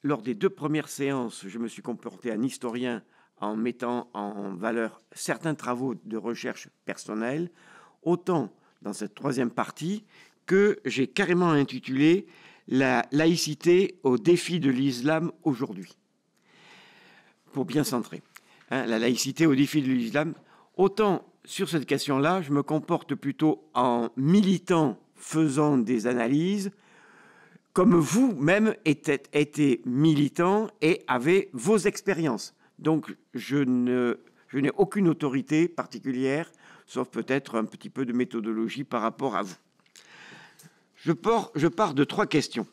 lors des 2 premières séances, je me suis comporté en historien en mettant en valeur certains travaux de recherche personnelle, autant dans cette troisième partie que j'ai carrément intitulé « La laïcité au défi de l'islam aujourd'hui », pour bien centrer. La laïcité au défi de l'islam, autant sur cette question-là, je me comporte plutôt en militant faisant des analyses, comme vous-même étiez militant et avez vos expériences. Donc, je n'ai aucune autorité particulière, sauf peut-être un petit peu de méthodologie par rapport à vous. Je pars de 3 questions.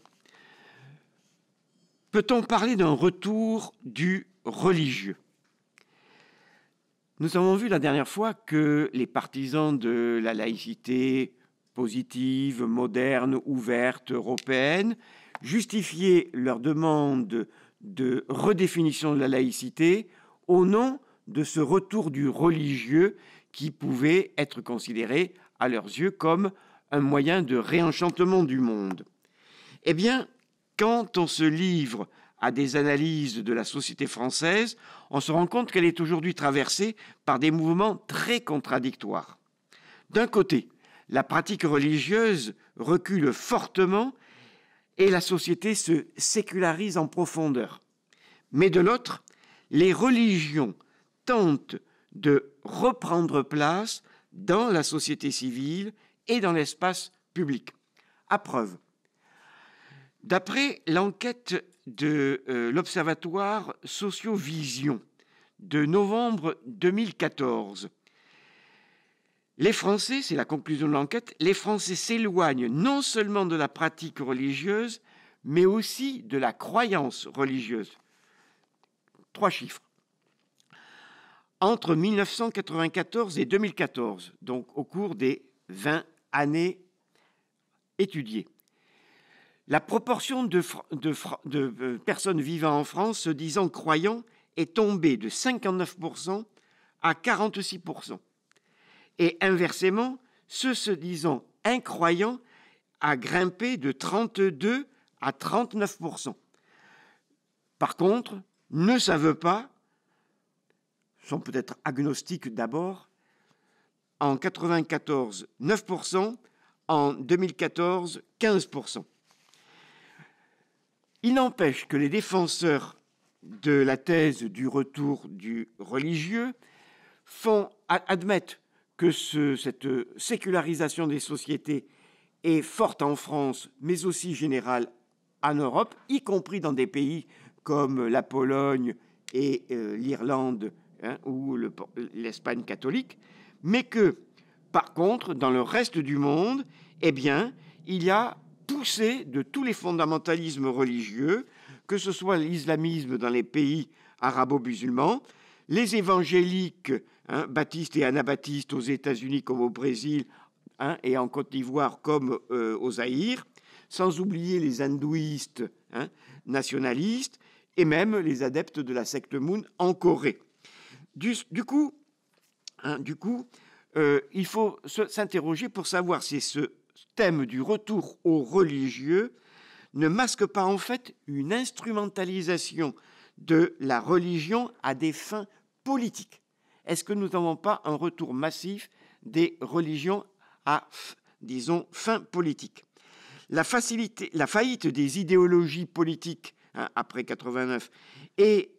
Peut-on parler d'un retour du religieux ? Nous avons vu la dernière fois que les partisans de la laïcité positive, moderne, ouverte, européenne, justifiaient leur demande de redéfinition de la laïcité au nom de ce retour du religieux qui pouvait être considéré à leurs yeux comme un moyen de réenchantement du monde. Eh bien, quand on se livre à des analyses de la société française, on se rend compte qu'elle est aujourd'hui traversée par des mouvements très contradictoires. D'un côté, la pratique religieuse recule fortement et la société se sécularise en profondeur. Mais de l'autre, les religions tentent de reprendre place dans la société civile et dans l'espace public. À preuve, d'après l'enquête de l'Observatoire Sociovision de novembre 2014, les Français, c'est la conclusion de l'enquête, les Français s'éloignent non seulement de la pratique religieuse, mais aussi de la croyance religieuse. 3 chiffres. Entre 1994 et 2014, donc au cours des 20 années étudiées, la proportion de personnes vivant en France se disant croyants est tombée de 59% à 46%. Et inversement, ceux se disant incroyants a grimpé de 32 à 39%. Par contre, ne savent pas, sont peut-être agnostiques d'abord, en 1994, 9%, en 2014, 15%. Il n'empêche que les défenseurs de la thèse du retour du religieux admettent que cette sécularisation des sociétés est forte en France, mais aussi générale en Europe, y compris dans des pays comme la Pologne et l'Irlande ou l'Espagne catholique, mais que, par contre, dans le reste du monde, eh bien, il y a poussée de tous les fondamentalismes religieux, que ce soit l'islamisme dans les pays arabo-musulmans, les évangéliques, baptistes et anabaptistes aux États-Unis comme au Brésil et en Côte d'Ivoire comme au Zaïre, sans oublier les hindouistes nationalistes et même les adeptes de la secte Moon en Corée. Du coup, il faut s'interroger pour savoir si ce thème du retour au religieux ne masque pas en fait une instrumentalisation de la religion à des fins politiques. Est-ce que nous n'avons pas un retour massif des religions à, disons, fins politiques ? La faillite des idéologies politiques après 89 et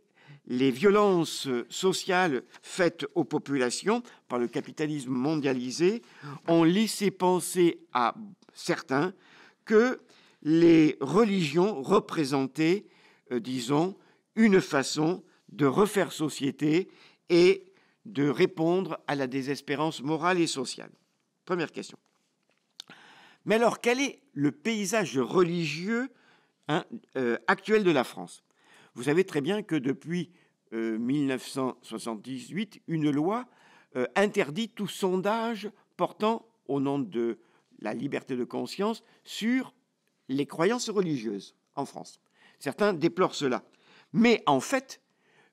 les violences sociales faites aux populations par le capitalisme mondialisé ont laissé penser à certains que les religions représentaient, disons, une façon de refaire société et de répondre à la désespérance morale et sociale. Première question. Mais alors, quel est le paysage religieux actuel de la France ? Vous savez très bien que depuis 1978, une loi interdit tout sondage portant, au nom de la liberté de conscience, sur les croyances religieuses en France. Certains déplorent cela. Mais en fait,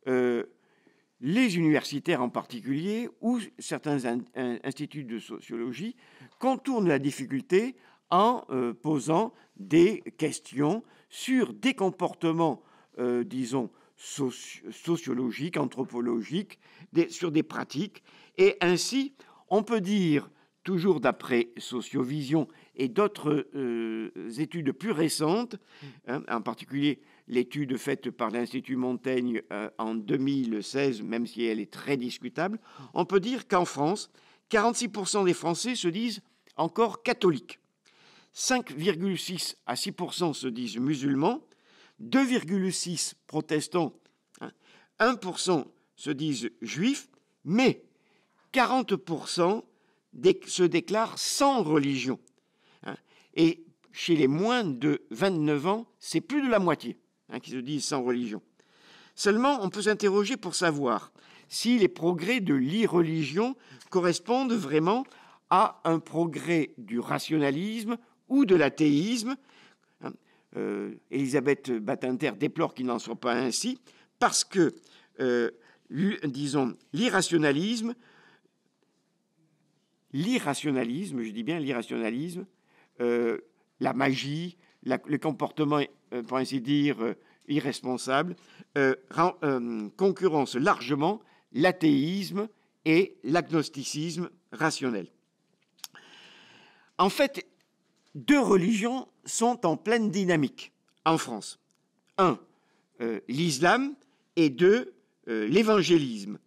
les universitaires en particulier, ou certains instituts de sociologie, contournent la difficulté en posant des questions sur des comportements disons, sociologiques, anthropologiques, sur des pratiques. Et ainsi, on peut dire, toujours d'après Sociovision et d'autres études plus récentes, hein, en particulier l'étude faite par l'Institut Montaigne en 2016, même si elle est très discutable, on peut dire qu'en France, 46% des Français se disent encore catholiques, 5,6 à 6% se disent musulmans, 2,6 protestants, 1% se disent juifs, mais 40% se déclarent sans religion. Et chez les moins de 29 ans, c'est plus de la moitié qui se disent sans religion. Seulement, on peut s'interroger pour savoir si les progrès de l'irreligion correspondent vraiment à un progrès du rationalisme ou de l'athéisme. Elisabeth Badinter déplore qu'il n'en soit pas ainsi, parce que, disons, l'irrationalisme, je dis bien l'irrationalisme, la magie, le comportement, pour ainsi dire, irresponsable, concurrence largement l'athéisme et l'agnosticisme rationnel. En fait, deux religions sont en pleine dynamique en France. Un, l'islam, et deux, l'évangélisme.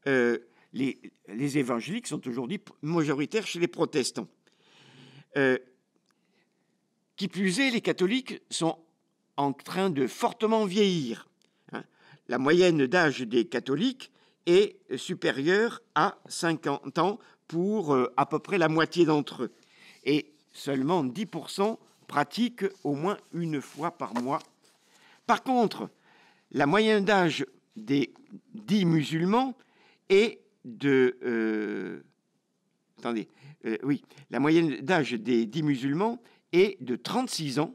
Les évangéliques sont aujourd'hui majoritaires chez les protestants. Qui plus est, les catholiques sont en train de fortement vieillir. La moyenne d'âge des catholiques est supérieure à 50 ans pour à peu près la moitié d'entre eux. Et seulement 10% pratiquent au moins une fois par mois. Par contre, la moyenne d'âge des dits musulmans est de... la moyenne d'âge des dits musulmans est de 36 ans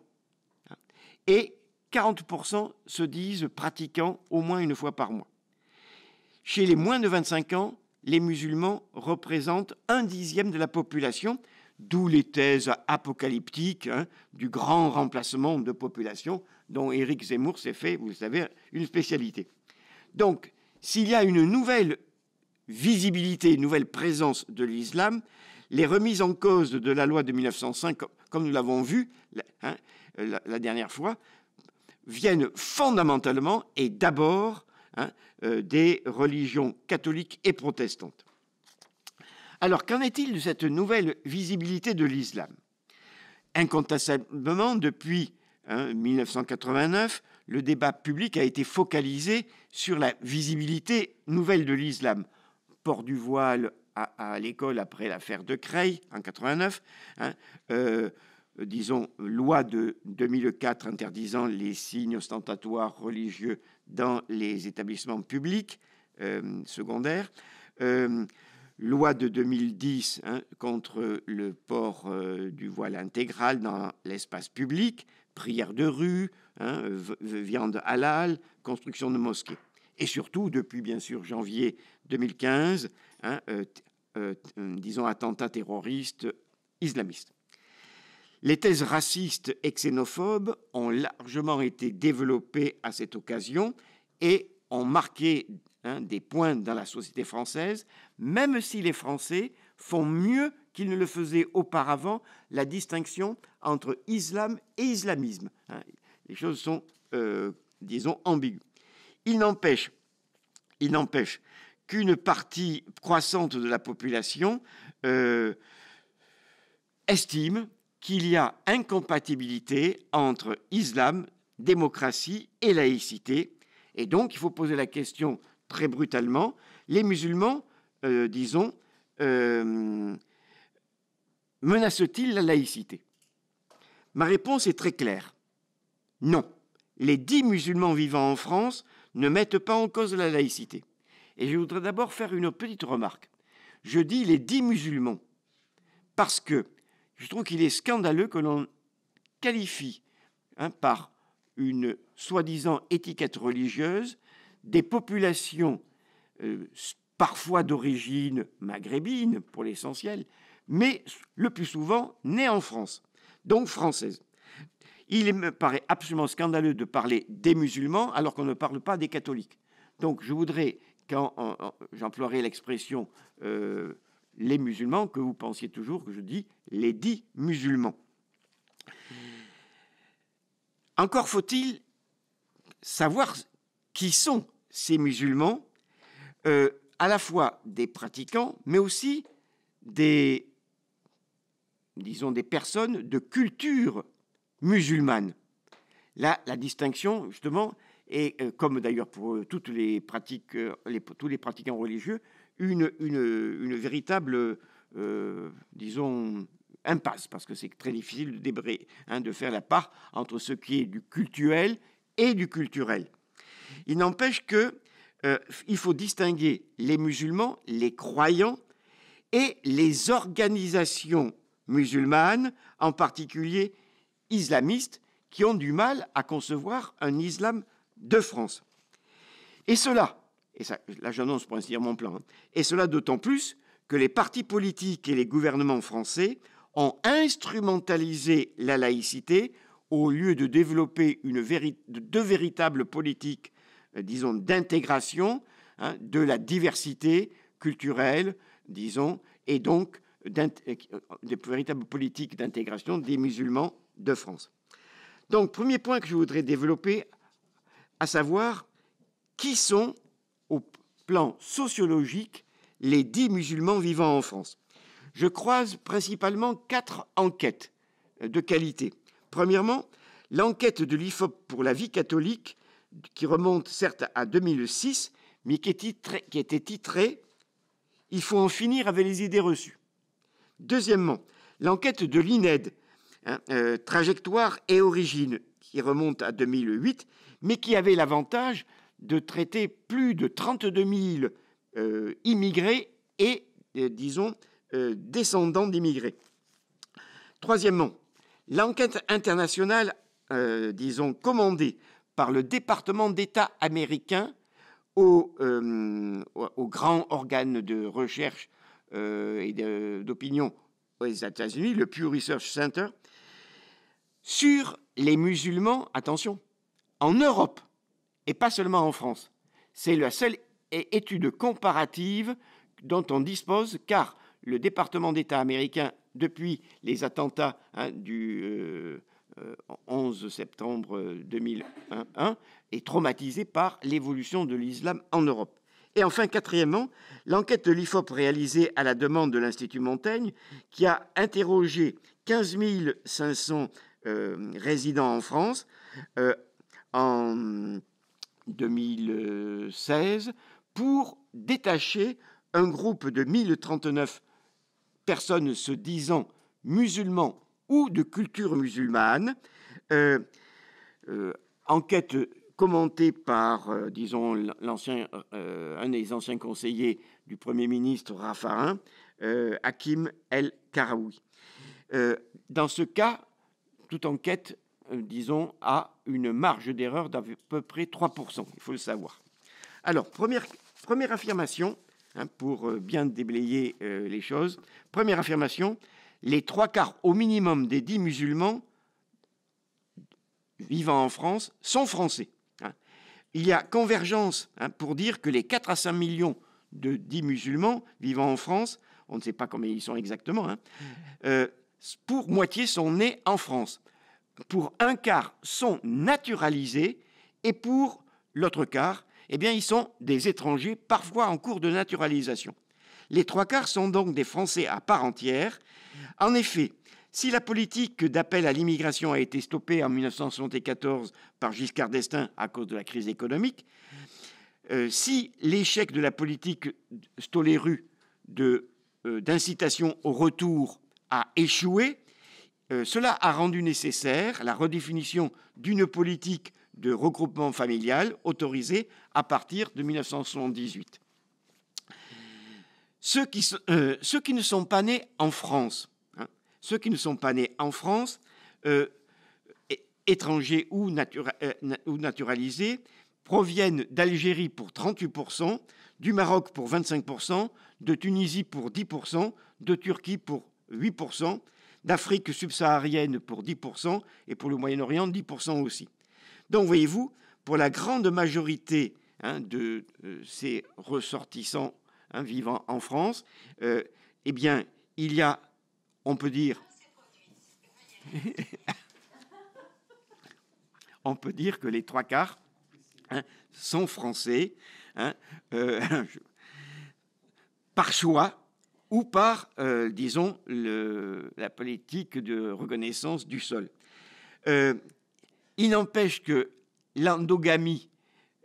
et 40% se disent pratiquants au moins une fois par mois. Chez les moins de 25 ans, les musulmans représentent 1/10 de la population, d'où les thèses apocalyptiques du grand remplacement de population dont Éric Zemmour s'est fait, vous le savez, une spécialité. Donc, s'il y a une nouvelle visibilité, une nouvelle présence de l'islam, les remises en cause de la loi de 1905, comme nous l'avons vu la dernière fois, viennent fondamentalement et d'abord des religions catholiques et protestantes. Alors, qu'en est-il de cette nouvelle visibilité de l'islam? Incontestablement, depuis 1989, le débat public a été focalisé sur la visibilité nouvelle de l'islam. Port du voile à l'école après l'affaire de Creil en 89, disons, loi de 2004 interdisant les signes ostentatoires religieux dans les établissements publics secondaires, loi de 2010 contre le port du voile intégral dans l'espace public, prière de rue, viande halal, construction de mosquées. Et surtout, depuis bien sûr janvier 2015, disons, attentats terroristes islamistes. Les thèses racistes et xénophobes ont largement été développées à cette occasion et ont marqué des points dans la société française, même si les Français font mieux qu'ils ne le faisaient auparavant la distinction entre islam et islamisme. Les choses sont, disons, ambiguës. Il n'empêche qu'une partie croissante de la population estime qu'il y a incompatibilité entre islam, démocratie et laïcité. Et donc, il faut poser la question très brutalement, les musulmans, disons, menacent-ils la laïcité? Ma réponse est très claire. Non. Les 10 musulmans vivant en France ne mettent pas en cause la laïcité. Et je voudrais d'abord faire une petite remarque. Je dis les 10 musulmans parce que je trouve qu'il est scandaleux que l'on qualifie par une soi-disant étiquette religieuse des populations parfois d'origine maghrébine pour l'essentiel, mais le plus souvent nées en France, donc françaises. Il me paraît absolument scandaleux de parler des musulmans alors qu'on ne parle pas des catholiques. Donc je voudrais, quand j'emploierai l'expression les musulmans, que vous pensiez toujours que je dis les dits musulmans. Encore faut-il savoir qui sont ces musulmans, à la fois des pratiquants, mais aussi des personnes de culture musulmane. Là, la distinction, justement, est, comme d'ailleurs pour toutes les pratiques, tous les pratiquants religieux, une véritable, impasse, parce que c'est très difficile de faire la part entre ce qui est du cultuel et du culturel. Il n'empêche que il faut distinguer les musulmans, les croyants et les organisations musulmanes, en particulier islamistes, qui ont du mal à concevoir un islam de France. Et cela, là j'annonce pour ainsi dire mon plan, et cela d'autant plus que les partis politiques et les gouvernements français ont instrumentalisé la laïcité au lieu de développer de véritables politiques, d'intégration, de la diversité culturelle, et donc de véritables politiques d'intégration des musulmans de France. Donc, premier point que je voudrais développer, à savoir qui sont, au plan sociologique, les 10 musulmans vivant en France. Je croise principalement 4 enquêtes de qualité. Premièrement, l'enquête de l'IFOP pour la vie catholique, qui remonte certes à 2006, mais qui était titrée « Il faut en finir avec les idées reçues ». Deuxièmement, l'enquête de l'INED, Trajectoire et origine, qui remonte à 2008, mais qui avait l'avantage de traiter plus de 32 000 immigrés et, descendants d'immigrés. Troisièmement, l'enquête internationale, commandée par le département d'État américain au grand organe de recherche et d'opinion aux États-Unis, le Pew Research Center, sur les musulmans, attention, en Europe et pas seulement en France. C'est la seule étude comparative dont on dispose, car le département d'État américain, depuis les attentats du 11 septembre 2001, est traumatisé par l'évolution de l'islam en Europe. Et enfin, quatrièmement, l'enquête de l'IFOP réalisée à la demande de l'Institut Montaigne, qui a interrogé 15 500 résidents en France en 2016 pour détacher un groupe de 1039 personnes se disant musulmans ou de culture musulmane, enquête commentée par, un des anciens conseillers du Premier ministre Raffarin, Hakim El Karaoui. Dans ce cas, toute enquête, a une marge d'erreur d'à peu près 3%, il faut le savoir. Alors, première affirmation, pour bien déblayer les choses. Première affirmation, les 3/4 au minimum des 10 musulmans vivant en France sont français. Il y a convergence pour dire que les 4 à 5 millions de 10 musulmans vivant en France, on ne sait pas combien ils sont exactement, pour moitié sont nés en France. Pour un quart sont naturalisés et pour l'autre quart, ils sont des étrangers, parfois en cours de naturalisation. Les 3/4 sont donc des Français à part entière. En effet, si la politique d'appel à l'immigration a été stoppée en 1974 par Giscard d'Estaing à cause de la crise économique, si l'échec de la politique Stoléru d'incitation au retour a échoué, cela a rendu nécessaire la redéfinition d'une politique de regroupement familial autorisée à partir de 1978. Ceux qui ne sont pas nés en France, étrangers ou naturalisés, proviennent d'Algérie pour 38%, du Maroc pour 25%, de Tunisie pour 10%, de Turquie pour 8%, d'Afrique subsaharienne pour 10%, et pour le Moyen-Orient, 10% aussi. Donc, voyez-vous, pour la grande majorité de ces ressortissants vivant en France, eh bien, il y a, on peut dire, on peut dire que les 3/4 sont français, par choix ou par, disons, la politique de reconnaissance du sol. Il n'empêche que l'endogamie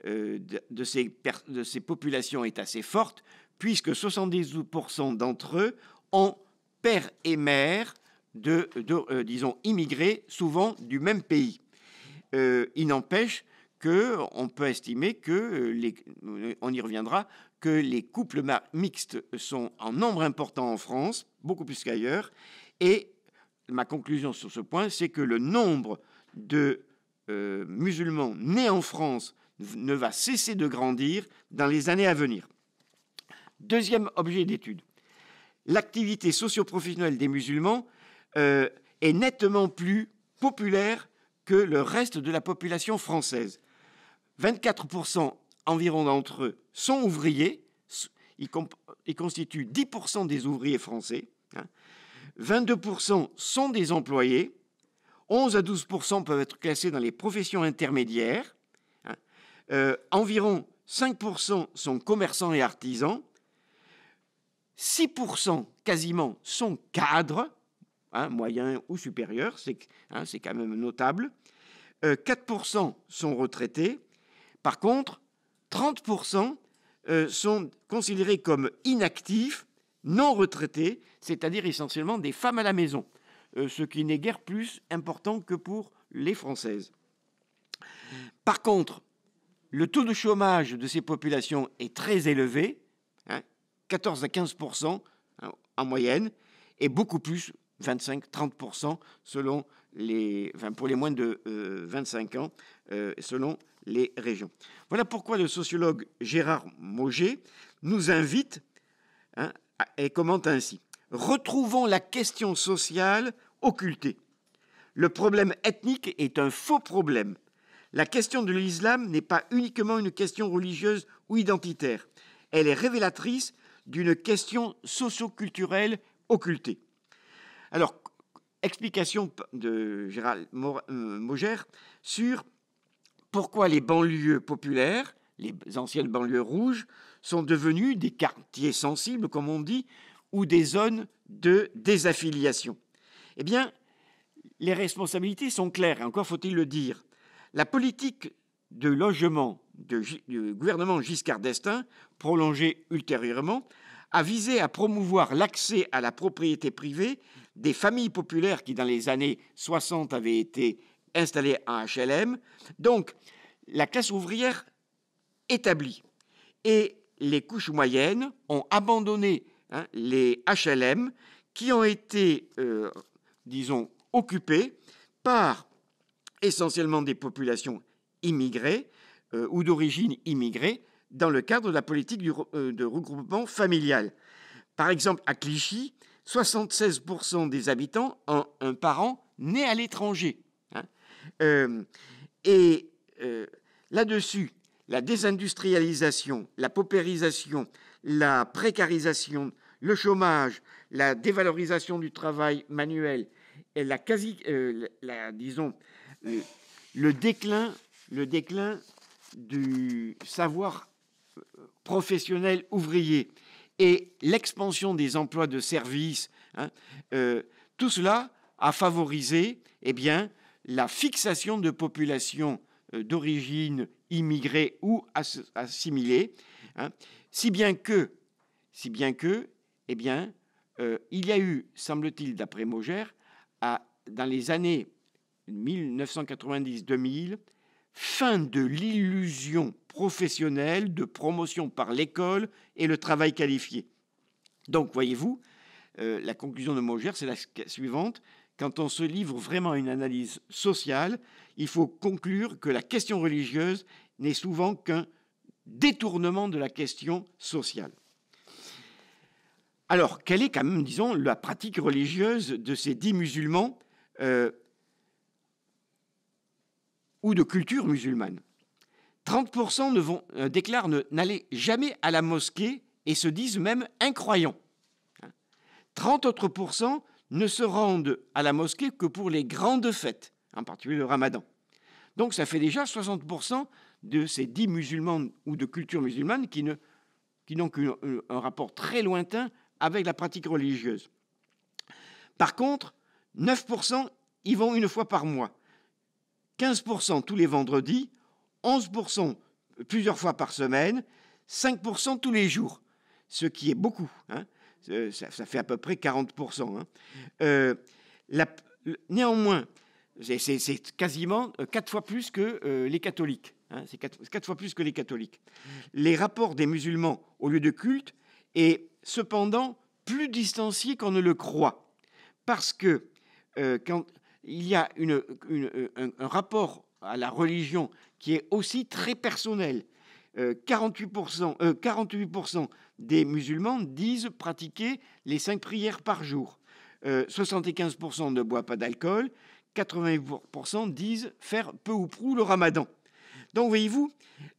de ces populations est assez forte, puisque 72% d'entre eux ont père et mère disons, immigrés, souvent du même pays. Il n'empêche qu'on peut estimer que, on y reviendra, que les couples mixtes sont en nombre important en France, beaucoup plus qu'ailleurs, et ma conclusion sur ce point, c'est que le nombre de musulmans nés en France ne va cesser de grandir dans les années à venir. Deuxième objet d'étude, l'activité socio-professionnelle des musulmans est nettement plus populaire que le reste de la population française. 24% environ d'entre eux sont ouvriers, ils constituent 10% des ouvriers français, 22% sont des employés, 11 à 12% peuvent être classés dans les professions intermédiaires, environ 5% sont commerçants et artisans, 6% quasiment sont cadres, moyens ou supérieurs, c'est quand même notable, 4% sont retraités. Par contre, 30% sont considérés comme inactifs, non retraités, c'est-à-dire essentiellement des femmes à la maison, ce qui n'est guère plus important que pour les Françaises. Par contre, le taux de chômage de ces populations est très élevé, 14 à 15% en moyenne, et beaucoup plus, 25-30% selon pour les moins de 25 ans, selon les régions. Voilà pourquoi le sociologue Gérard Mauger nous invite et commente ainsi. Retrouvons la question sociale occultée. Le problème ethnique est un faux problème. La question de l'islam n'est pas uniquement une question religieuse ou identitaire. Elle est révélatrice d'une question socio-culturelle occultée. Alors, explication de Gérard Mauger sur pourquoi les banlieues populaires, les anciennes banlieues rouges, sont devenues des quartiers sensibles, comme on dit, ou des zones de désaffiliation. Eh bien, les responsabilités sont claires, et encore faut-il le dire. La politique de logement du gouvernement Giscard d'Estaing, prolongée ultérieurement, a visé à promouvoir l'accès à la propriété privée des familles populaires qui, dans les années 60, avaient été installées en HLM. Donc, la classe ouvrière établie et les couches moyennes ont abandonné les HLM qui ont été, disons, occupés par essentiellement des populations immigrées ou d'origine immigrée dans le cadre de la politique de regroupement familial. Par exemple, à Clichy, 76% des habitants ont un parent né à l'étranger. Là-dessus, la désindustrialisation, la paupérisation, la précarisation, le chômage, la dévalorisation du travail manuel et disons, le déclin du savoir professionnel ouvrier et l'expansion des emplois de services, tout cela a favorisé la fixation de populations d'origine immigrée ou assimilée, si bien que, il y a eu, semble-t-il, d'après Mauger, dans les années 1990-2000, fin de l'illusion professionnelle de promotion par l'école et le travail qualifié. Donc, voyez-vous, la conclusion de Mauger, c'est la suivante. Quand on se livre vraiment à une analyse sociale, il faut conclure que la question religieuse n'est souvent qu'un détournement de la question sociale. Alors, quelle est quand même, disons, la pratique religieuse de ces dits musulmans ou de culture musulmane? 30% déclarent n'aller jamais à la mosquée et se disent même incroyants. 30 autres pourcents ne se rendent à la mosquée que pour les grandes fêtes, en particulier le ramadan. Donc ça fait déjà 60% de ces dits musulmans ou de culture musulmane qui n'ont qu'un rapport très lointain avec la pratique religieuse. Par contre, 9% y vont une fois par mois, 15% tous les vendredis, 11% plusieurs fois par semaine, 5% tous les jours, ce qui est beaucoup. Ça fait à peu près 40%. Néanmoins, c'est quasiment 4 fois plus que les catholiques. C'est 4 fois plus que les catholiques. Les rapports des musulmans au lieu de culte est cependant plus distancié qu'on ne le croit. Parce que quand il y a un rapport à la religion qui est aussi très personnel, 48% des musulmans disent pratiquer les 5 prières par jour. 75% ne boivent pas d'alcool. 80% disent faire peu ou prou le ramadan. Donc, voyez-vous,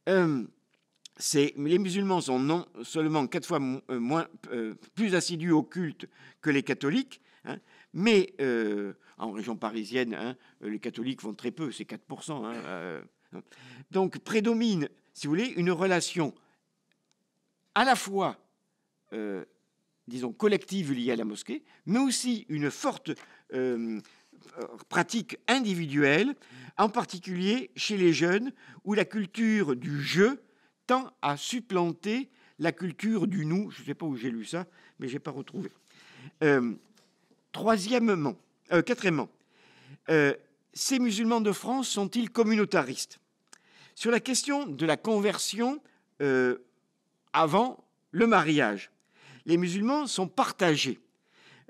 les musulmans sont non seulement 4 fois plus assidus au culte que les catholiques, mais en région parisienne, les catholiques vont très peu, c'est 4%. Donc, prédomine, si vous voulez, une relation à la fois, disons, collective liée à la mosquée, mais aussi une forte pratique individuelle, en particulier chez les jeunes, où la culture du jeu tend à supplanter la culture du nous. Je ne sais pas où j'ai lu ça, mais je n'ai pas retrouvé. Quatrièmement, ces musulmans de France sont-ils communautaristes? Sur la question de la conversion avant le mariage, les musulmans sont partagés.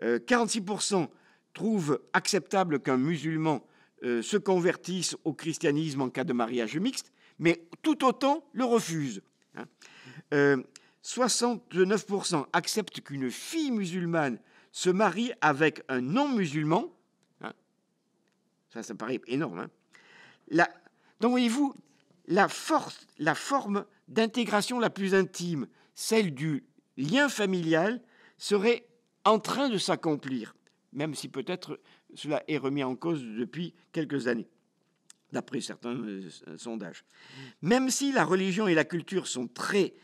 46% trouvent acceptable qu'un musulman se convertisse au christianisme en cas de mariage mixte, mais tout autant le refusent. 69% acceptent qu'une fille musulmane se marie avec un non-musulman. Ça paraît énorme. Donc, voyez-vous, la forme d'intégration la plus intime, celle du lien familial, serait en train de s'accomplir, même si peut-être cela est remis en cause depuis quelques années, d'après certains sondages. Même si la religion et la culture sont très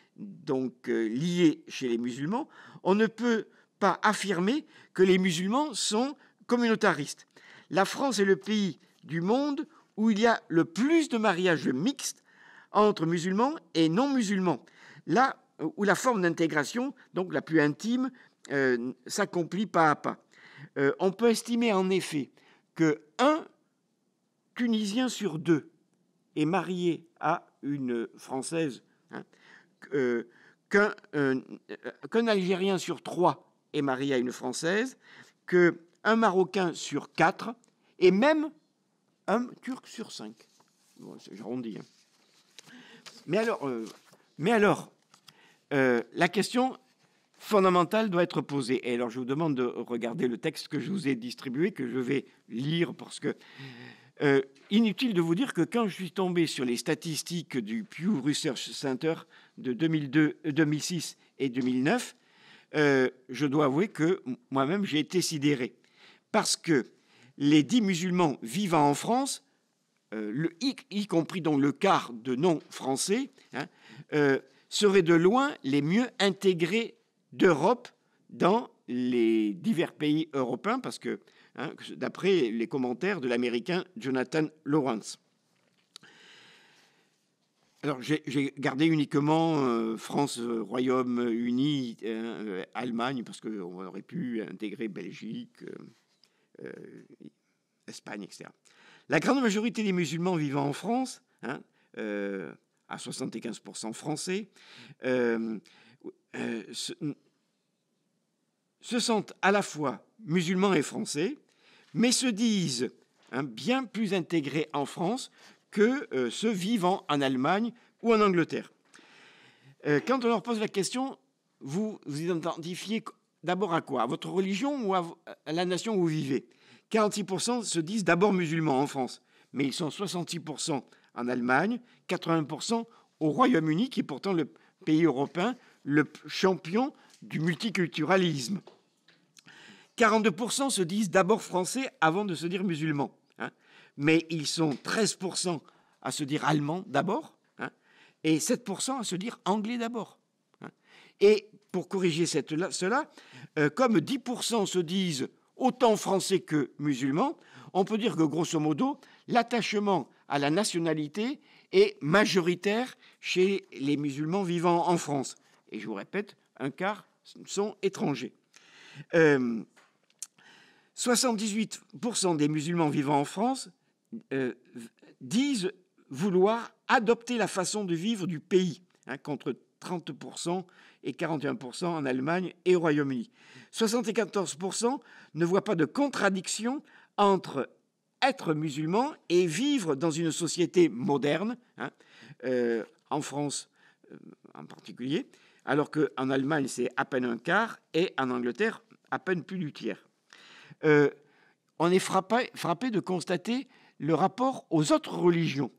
liées chez les musulmans, on ne peut pas affirmer que les musulmans sont communautaristes. La France est le pays du monde où il y a le plus de mariages mixtes entre musulmans et non-musulmans, là où la forme d'intégration, donc la plus intime, s'accomplit pas à pas. On peut estimer en effet qu'un Tunisien sur 2 est marié à une Française, qu'un Algérien sur 3 est marié à une Française, qu'un Marocain sur 4 et même un Turc sur 5. Bon, j'arrondis. Mais alors, la question fondamentale doit être posée. Et alors, je vous demande de regarder le texte que je vous ai distribué, que je vais lire, parce que inutile de vous dire que quand je suis tombé sur les statistiques du Pew Research Center de 2006 et 2009, je dois avouer que moi-même, j'ai été sidéré. Parce que les 10 musulmans vivant en France, y compris donc le quart de non-français, seraient de loin les mieux intégrés d'Europe dans les divers pays européens, parce que, d'après les commentaires de l'Américain Jonathan Lawrence. Alors, j'ai gardé uniquement France, Royaume-Uni, Allemagne, parce qu'on aurait pu intégrer Belgique, Espagne, etc. La grande majorité des musulmans vivant en France, à 75% français, se sentent à la fois musulmans et français, mais se disent bien plus intégrés en France que ceux vivant en Allemagne ou en Angleterre. Quand on leur pose la question, vous identifiez d'abord à quoi? À votre religion ou à la nation où vous vivez? 46% se disent d'abord musulmans en France, mais ils sont 66% en Allemagne, 80% au Royaume-Uni, qui est pourtant le pays européen le champion du multiculturalisme. 42% se disent d'abord français avant de se dire musulmans, hein, mais ils sont 13% à se dire allemands d'abord, hein, et 7% à se dire anglais d'abord. Hein. Et pour corriger cela, comme 10% se disent autant français que musulmans, on peut dire que grosso modo, l'attachement à la nationalité est majoritaire chez les musulmans vivant en France. Et je vous répète, un quart sont étrangers. 78% des musulmans vivant en France disent vouloir adopter la façon de vivre du pays, hein, contre 30% et 41% en Allemagne et au Royaume-Uni. 74% ne voient pas de contradiction entre être musulman et vivre dans une société moderne, hein, en France en particulier, alors qu'en Allemagne, c'est à peine un quart, et en Angleterre, à peine plus du tiers. On est frappé de constater le rapport aux autres religions.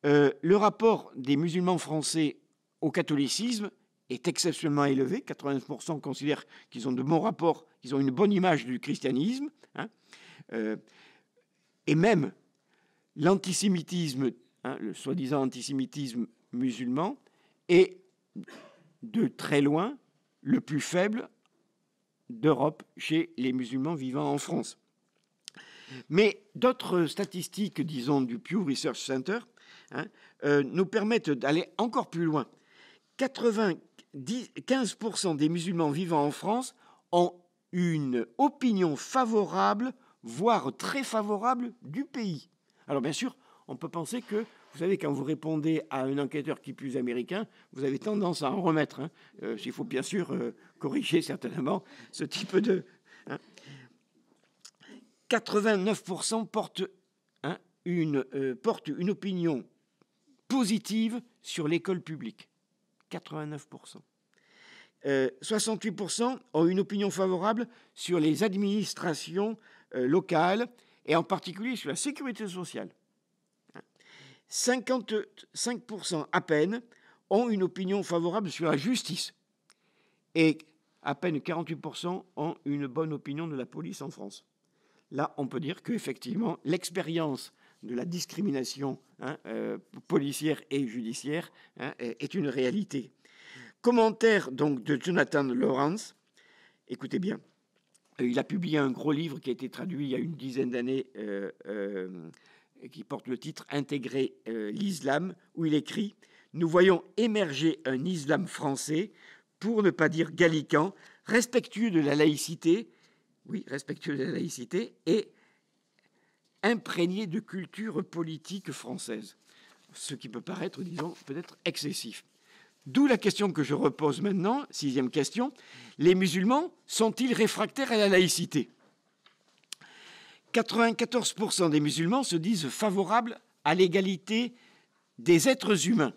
Le rapport des musulmans français au catholicisme est exceptionnellement élevé. 80% considèrent qu'ils ont de bons rapports, qu'ils ont une bonne image du christianisme. Hein. Et même l'antisémitisme, hein, le soi-disant antisémitisme musulman, est de très loin le plus faible d'Europe chez les musulmans vivant en France. Mais d'autres statistiques, disons, du Pew Research Center, hein, nous permettent d'aller encore plus loin. 95% des musulmans vivant en France ont une opinion favorable, voire très favorable du pays. Alors bien sûr, on peut penser que, vous savez, quand vous répondez à un enquêteur qui plus américain, vous avez tendance à en remettre. Hein. Il faut bien sûr corriger certainement ce type de... Hein. 89% portent, hein, une opinion positive sur l'école publique. 89%. 68% ont une opinion favorable sur les administrations locales et en particulier sur la sécurité sociale. 55% à peine ont une opinion favorable sur la justice et à peine 48% ont une bonne opinion de la police en France. Là, on peut dire qu'effectivement, l'expérience de la discrimination, hein, policière et judiciaire, hein, est une réalité. Commentaire donc de Jonathan Lawrence. Écoutez bien, il a publié un gros livre qui a été traduit il y a une dizaine d'années, qui porte le titre « Intégrer l'islam », où il écrit « Nous voyons émerger un islam français, pour ne pas dire gallican, respectueux de la laïcité, oui, respectueux de la laïcité, et imprégné de culture politique française. » Ce qui peut paraître, disons, peut-être excessif. D'où la question que je repose maintenant, 6e question. Les musulmans sont-ils réfractaires à la laïcité? 94% des musulmans se disent favorables à l'égalité des êtres humains.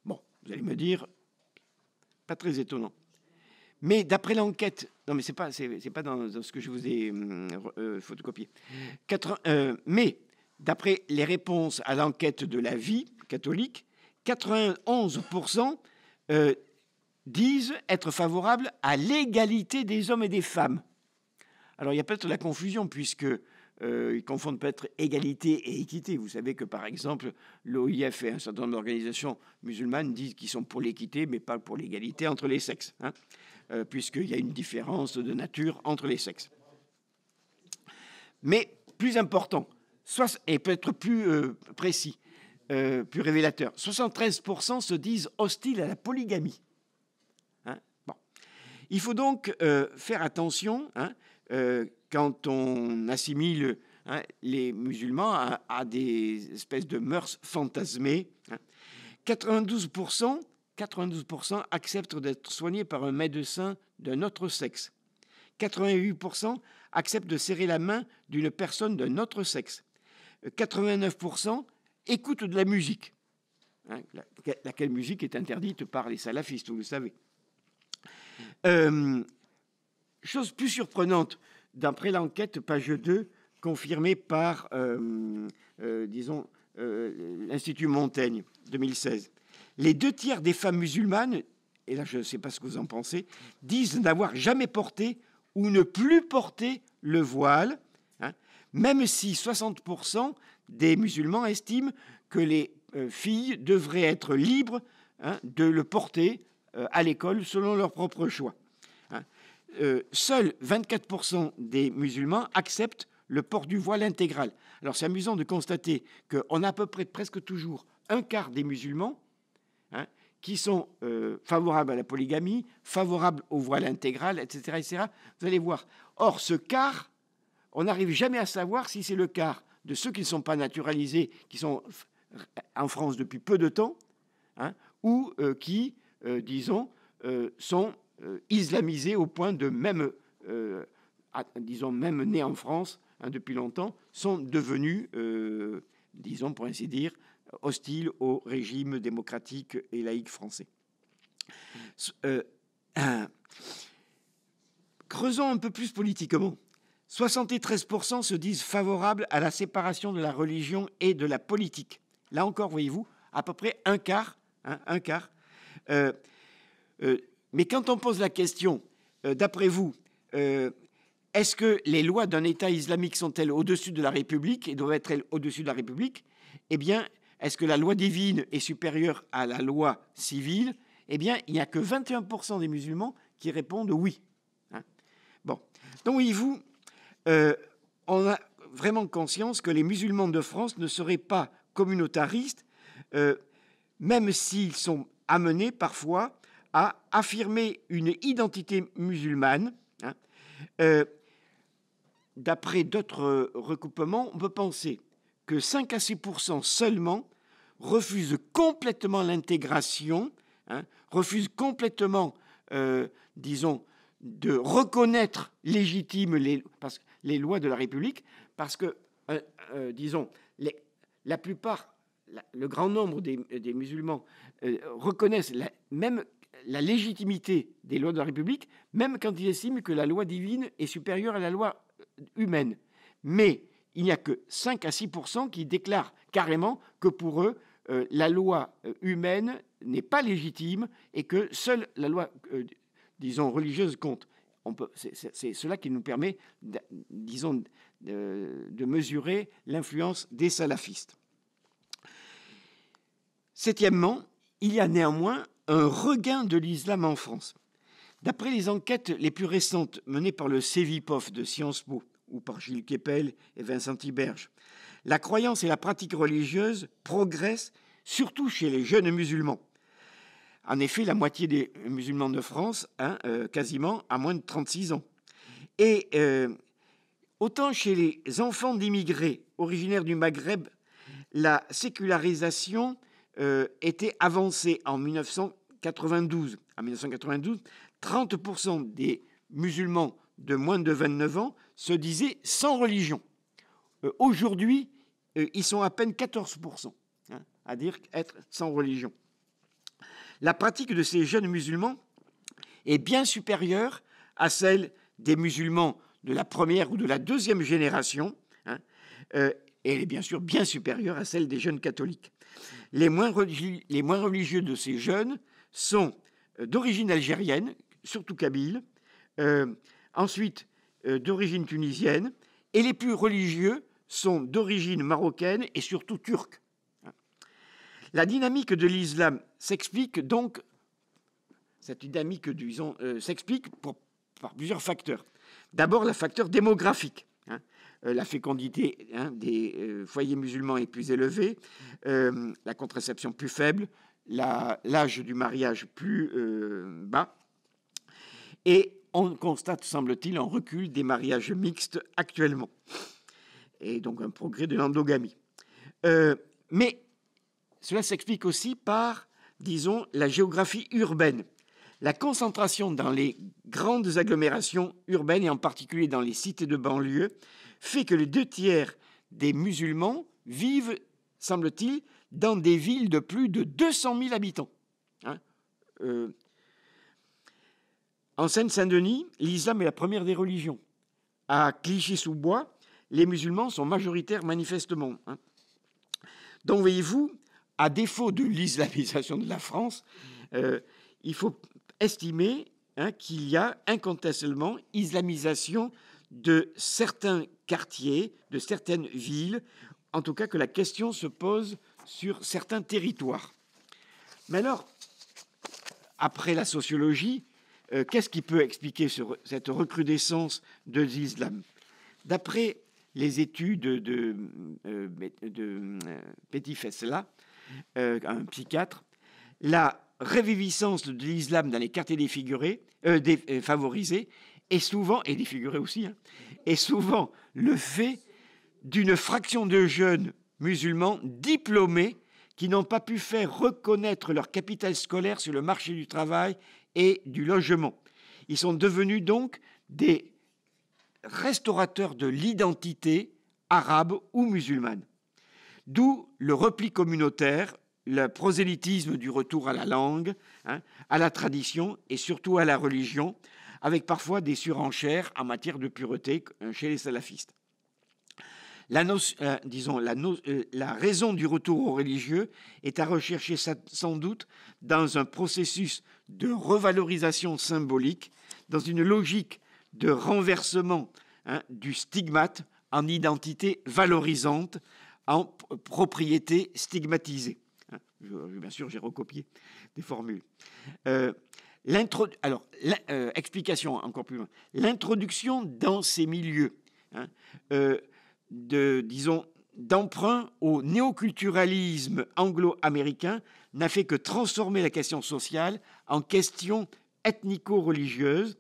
Bon, vous allez me dire, pas très étonnant. Mais d'après l'enquête, non mais c'est pas dans ce que je vous ai photocopié. Mais d'après les réponses à l'enquête de la vie catholique, 91% disent être favorables à l'égalité des hommes et des femmes. Alors il y a peut-être la confusion puisque ils confondent peut-être égalité et équité. Vous savez que par exemple l'OIF et un certain nombre d'organisations musulmanes disent qu'ils sont pour l'équité mais pas pour l'égalité entre les sexes, hein, puisqu'il y a une différence de nature entre les sexes. Mais plus important, et peut-être plus précis, plus révélateur, 73% se disent hostiles à la polygamie. Hein, bon. Il faut donc faire attention, hein, quand on assimile, hein, les musulmans à des espèces de mœurs fantasmées. Hein. 92% acceptent d'être soignés par un médecin d'un autre sexe. 88% acceptent de serrer la main d'une personne d'un autre sexe. 89% écoutent de la musique, hein, laquelle musique est interdite par les salafistes, vous le savez. chose plus surprenante, d'après l'enquête, page 2, confirmée par, l'Institut Montaigne, 2016. Les 2 tiers des femmes musulmanes, et là je ne sais pas ce que vous en pensez, disent n'avoir jamais porté ou ne plus porter le voile, hein, même si 60% des musulmans estiment que les filles devraient être libres, hein, de le porter à l'école selon leur propre choix. Hein. Seuls 24% des musulmans acceptent le port du voile intégral. Alors c'est amusant de constater qu'on a à peu près presque toujours un quart des musulmans, hein, qui sont favorables à la polygamie, favorables au voile intégral, etc., etc. Vous allez voir. Or, ce quart, on n'arrive jamais à savoir si c'est le quart de ceux qui ne sont pas naturalisés, qui sont en France depuis peu de temps, hein, ou qui, disons, sont islamisés au point de même, disons, même nés en France, hein, depuis longtemps, sont devenus, disons, pour ainsi dire, hostiles au régime démocratique et laïque français. Creusons un peu plus politiquement. 73% se disent favorables à la séparation de la religion et de la politique. Là encore, voyez-vous, à peu près un quart. Hein, un quart. Mais quand on pose la question, d'après vous, est-ce que les lois d'un État islamique sont-elles au-dessus de la République et doivent être au-dessus de la République? Eh bien, est-ce que la loi divine est supérieure à la loi civile? Eh bien, il n'y a que 21% des musulmans qui répondent oui. Hein. Bon. Donc, voyez-vous, on a vraiment conscience que les musulmans de France ne seraient pas communautaristes, même s'ils sont amenés parfois à affirmer une identité musulmane. Hein. D'après d'autres recoupements, on peut penser que 5 à 6% seulement refusent complètement l'intégration, hein, refusent complètement, disons, de reconnaître légitimes les lois de la République, parce que, disons, la plupart, le grand nombre des musulmans reconnaissent même la légitimité des lois de la République, même quand ils estiment que la loi divine est supérieure à la loi humaine. Mais il n'y a que 5 à 6% qui déclarent carrément que pour eux, la loi humaine n'est pas légitime et que seule la loi, disons, religieuse compte. C'est cela qui nous permet, disons, de mesurer l'influence des salafistes. Septièmement, il y a néanmoins un regain de l'islam en France. D'après les enquêtes les plus récentes menées par le CEVIPOF de Sciences Po ou par Gilles Kepel et Vincent Tiberge, la croyance et la pratique religieuse progressent surtout chez les jeunes musulmans. En effet, la moitié des musulmans de France, hein, quasiment, a moins de 36 ans. Et autant chez les enfants d'immigrés originaires du Maghreb, la sécularisation était avancée en 1992. En 1992, 30% des musulmans de moins de 29 ans se disaient sans religion. Aujourd'hui, ils sont à peine 14%, hein, à dire être sans religion. La pratique de ces jeunes musulmans est bien supérieure à celle des musulmans de la première ou de la deuxième génération, hein, et elle est bien sûr bien supérieure à celle des jeunes catholiques. Les moins religieux de ces jeunes sont d'origine algérienne, surtout kabyle, ensuite d'origine tunisienne, et les plus religieux sont d'origine marocaine et surtout turque. La dynamique de l'islam s'explique donc, cette dynamique, disons, s'explique par plusieurs facteurs. D'abord, le facteur démographique. Hein, la fécondité, hein, des foyers musulmans est plus élevée, la contraception plus faible, l'âge du mariage plus bas, et on constate, semble-t-il, un recul des mariages mixtes actuellement, et donc un progrès de l'endogamie. Mais cela s'explique aussi par, disons, la géographie urbaine. La concentration dans les grandes agglomérations urbaines, et en particulier dans les cités de banlieue, fait que les 2 tiers des musulmans vivent, semble-t-il, dans des villes de plus de 200 000 habitants. Hein, En Seine-Saint-Denis, l'islam est la première des religions. À Clichy-sous-Bois, les musulmans sont majoritaires manifestement. Donc, voyez-vous, à défaut de l'islamisation de la France, il faut estimer qu'il y a incontestablement islamisation de certains quartiers, de certaines villes, en tout cas que la question se pose sur certains territoires. Mais alors, après la sociologie, qu'est-ce qui peut expliquer cette recrudescence de l'islam? D'après les études de Petit Fessela, un psychiatre, la réviviscence de l'islam dans les quartiers défavorisés est souvent, et défigurés aussi, est souvent le fait d'une fraction de jeunes musulmans diplômés qui n'ont pas pu faire reconnaître leur capital scolaire sur le marché du travail et du logement. Ils sont devenus donc des restaurateurs de l'identité arabe ou musulmane. D'où le repli communautaire, le prosélytisme du retour à la langue, à la tradition et surtout à la religion, avec parfois des surenchères en matière de pureté chez les salafistes. La raison du retour au religieux est à rechercher sans doute dans un processus de revalorisation symbolique, dans une logique de renversement du stigmate en identité valorisante, en propriété stigmatisée. Bien sûr, j'ai recopié des formules. Explication encore plus loin. L'introduction dans ces milieux d'emprunt au néoculturalisme anglo-américain n'a fait que transformer la question sociale en question ethnico-religieuse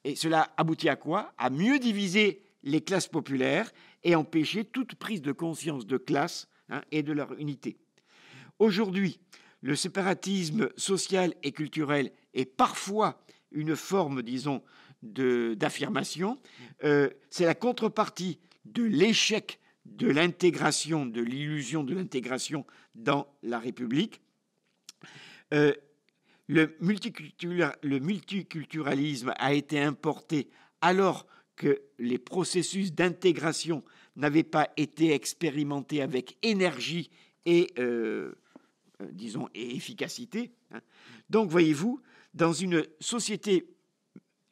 et cela aboutit à quoi? À mieux diviser les classes populaires et empêcher toute prise de conscience de classe et de leur unité. Aujourd'hui, le séparatisme social et culturel est parfois une forme, d'affirmation. C'est la contrepartie de l'échec de l'intégration, de l'illusion de l'intégration dans la République. Le multiculturalisme a été importé alors que les processus d'intégration n'avaient pas été expérimentés avec énergie et efficacité. Donc, voyez-vous, dans une société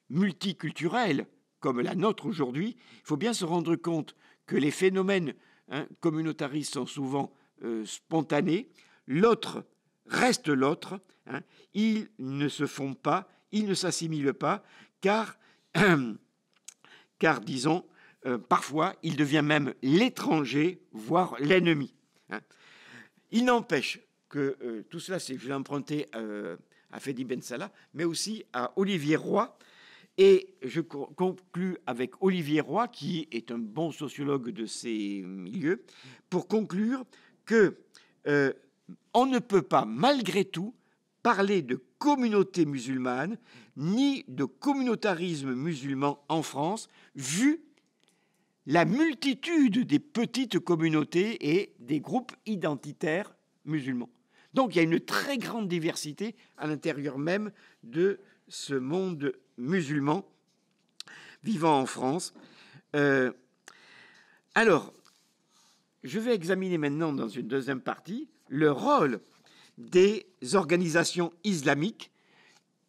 multiculturelle comme la nôtre aujourd'hui, il faut bien se rendre compte que les phénomènes communautaristes sont souvent spontanés. L'autre reste l'autre. Ils ne se font pas, ils ne s'assimilent pas, car parfois, il devient même l'étranger, voire l'ennemi. Il n'empêche que tout cela, je l'ai emprunté à Fedi Ben Salah, mais aussi à Olivier Roy. Et je conclus avec Olivier Roy, qui est un bon sociologue de ces milieux, pour conclure que on ne peut pas, malgré tout, parler de communauté musulmane ni de communautarisme musulman en France, vu la multitude des petites communautés et des groupes identitaires musulmans. Donc il y a une très grande diversité à l'intérieur même de ce monde musulman vivant en France. Alors, je vais examiner maintenant dans une deuxième partie le rôle des organisations islamiques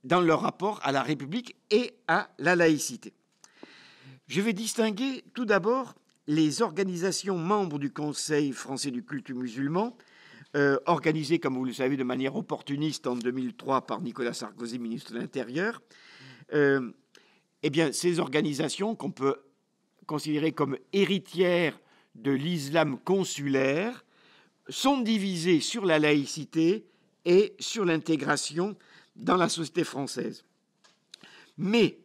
dans leur rapport à la République et à la laïcité. Je vais distinguer tout d'abord les organisations membres du Conseil français du culte musulman, organisées, comme vous le savez, de manière opportuniste en 2003 par Nicolas Sarkozy, ministre de l'Intérieur. Eh bien, ces organisations qu'on peut considérer comme héritières de l'islam consulaire sont divisées sur la laïcité et sur l'intégration dans la société française. Mais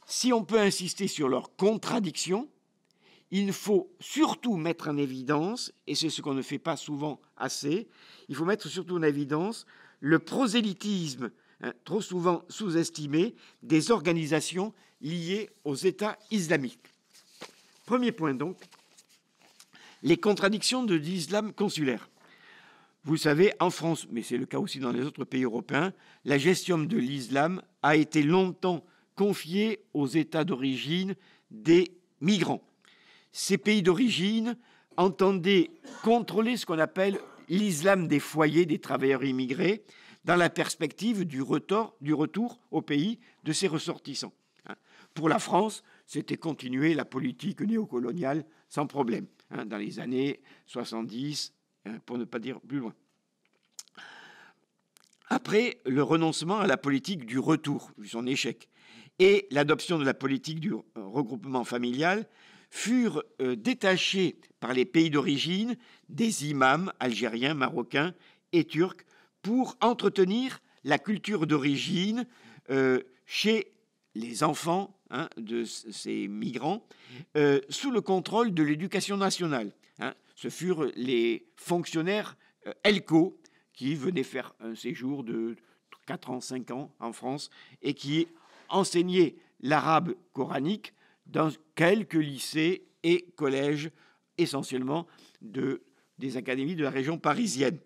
si on peut insister sur leurs contradictions, il faut surtout mettre en évidence, et c'est ce qu'on ne fait pas souvent assez, il faut mettre surtout en évidence le prosélytisme, trop souvent sous-estimé, des organisations liées aux États islamiques. Premier point donc, les contradictions de l'islam consulaire. vous savez, en France, mais c'est le cas aussi dans les autres pays européens, la gestion de l'islam a été longtemps confiée aux États d'origine des migrants. Ces pays d'origine entendaient contrôler ce qu'on appelle l'islam des foyers des travailleurs immigrés dans la perspective du retour au pays de ses ressortissants. Pour la France, c'était continuer la politique néocoloniale sans problème, dans les années 70, pour ne pas dire plus loin. Après le renoncement à la politique du retour, vu son échec, et l'adoption de la politique du regroupement familial, furent détachés par les pays d'origine des imams algériens, marocains et turcs pour entretenir la culture d'origine chez les enfants de ces migrants sous le contrôle de l'éducation nationale. Ce furent les fonctionnaires ELCO qui venaient faire un séjour de 4 ans, 5 ans en France et qui enseignaient l'arabe coranique dans quelques lycées et collèges, essentiellement des académies de la région parisienne.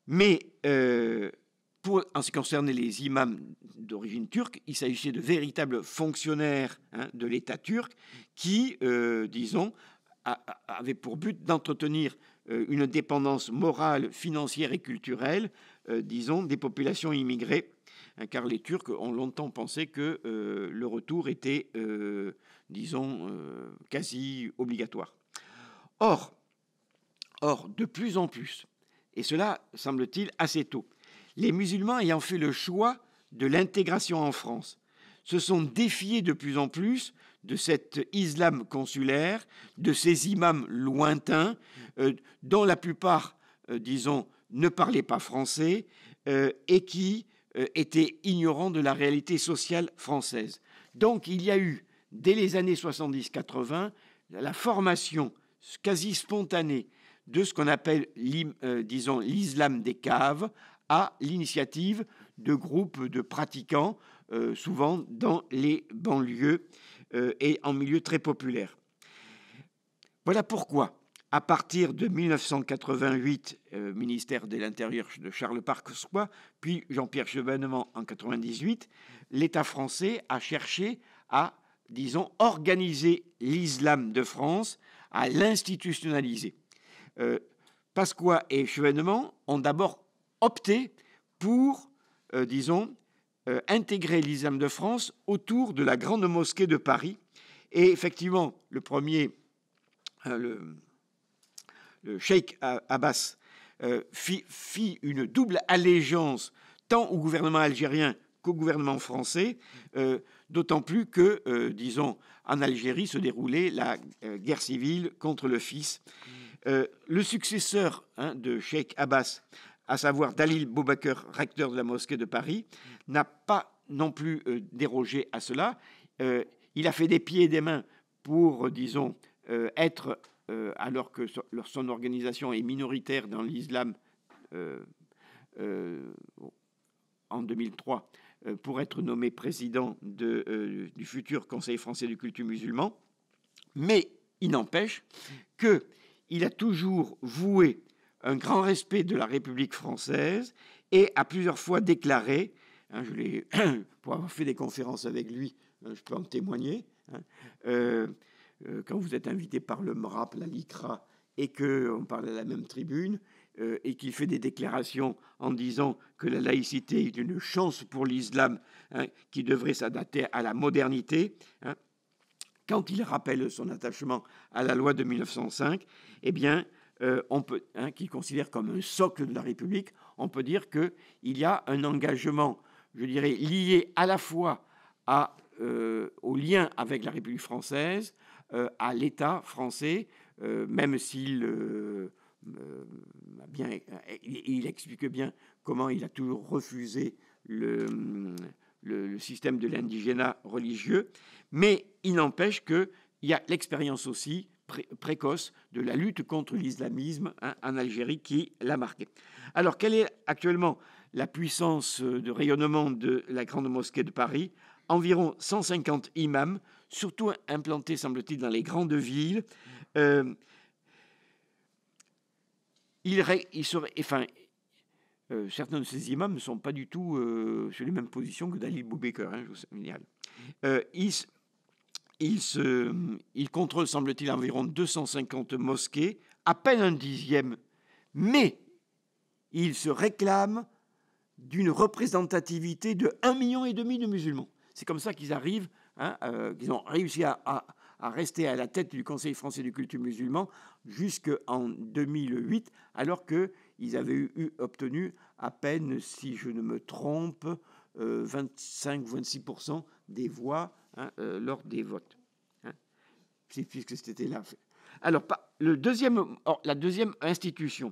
Mais en ce qui concerne les imams d'origine turque, il s'agissait de véritables fonctionnaires de l'État turc qui, disons, avaient pour but d'entretenir une dépendance morale, financière et culturelle, disons, des populations immigrées, car les Turcs ont longtemps pensé que le retour était, disons, quasi obligatoire. Or, de plus en plus, et cela semble-t-il assez tôt, les musulmans ayant fait le choix de l'intégration en France se sont défiés de plus en plus de cet islam consulaire, de ces imams lointains, dont la plupart, disons, ne parlaient pas français et qui étaient ignorants de la réalité sociale française. Donc il y a eu, dès les années 70-80, la formation quasi spontanée de ce qu'on appelle, disons, l'islam des caves, à l'initiative de groupes de pratiquants, souvent dans les banlieues et en milieu très populaire. Voilà pourquoi, à partir de 1988, ministère de l'Intérieur de Charles Pasqua, puis Jean-Pierre Chevènement en 1998, l'État français a cherché à, disons, organiser l'islam de France, à l'institutionnaliser. Pasqua et Chevènement ont d'abord opté pour, disons, intégrer l'islam de France autour de la grande mosquée de Paris. Et effectivement, le premier, le cheikh Abbas, fit une double allégeance tant au gouvernement algérien qu'au gouvernement français, d'autant plus que, disons, en Algérie se déroulait la guerre civile contre le fils. Le successeur de cheikh Abbas, à savoir Dalil Boubaker, recteur de la mosquée de Paris, n'a pas non plus dérogé à cela. Il a fait des pieds et des mains pour, disons, être, alors que son organisation est minoritaire dans l'islam en 2003, pour être nommé président du futur Conseil français du culte musulman. Mais il n'empêche qu'il a toujours voué un grand respect de la République française et a plusieurs fois déclaré, pour avoir fait des conférences avec lui, je peux en témoigner, quand vous êtes invité par le MRAP, la LICRA, et qu'on parle à la même tribune, et qu'il fait des déclarations en disant que la laïcité est une chance pour l'islam qui devrait s'adapter à la modernité, quand il rappelle son attachement à la loi de 1905, eh bien, on peut, qu'il considère comme un socle de la République, on peut dire qu'il y a un engagement, je dirais, lié à la fois au lien avec la République française, à l'État français, même s'il il explique bien comment il a toujours refusé le système de l'indigénat religieux, mais il n'empêche qu'il y a l'expérience aussi précoce de la lutte contre l'islamisme en Algérie qui l'a marqué. Alors, quelle est actuellement la puissance de rayonnement de la Grande Mosquée de Paris? Environ 150 imams, surtout implantés, semble-t-il, dans les grandes villes. certains de ces imams ne sont pas du tout sur les mêmes positions que Dalil Boubekeur, je vous signale. Il contrôle, semble-t-il, environ 250 mosquées, à peine un dixième, mais il se réclame d'une représentativité de 1,5 million de musulmans. C'est comme ça qu'ils arrivent, qu'ils ont réussi à rester à la tête du Conseil français du culte musulman jusqu'en 2008, alors qu'ils avaient obtenu à peine, si je ne me trompe, 25-26% des voix lors des votes. Puisque c'était là. Alors, la deuxième institution,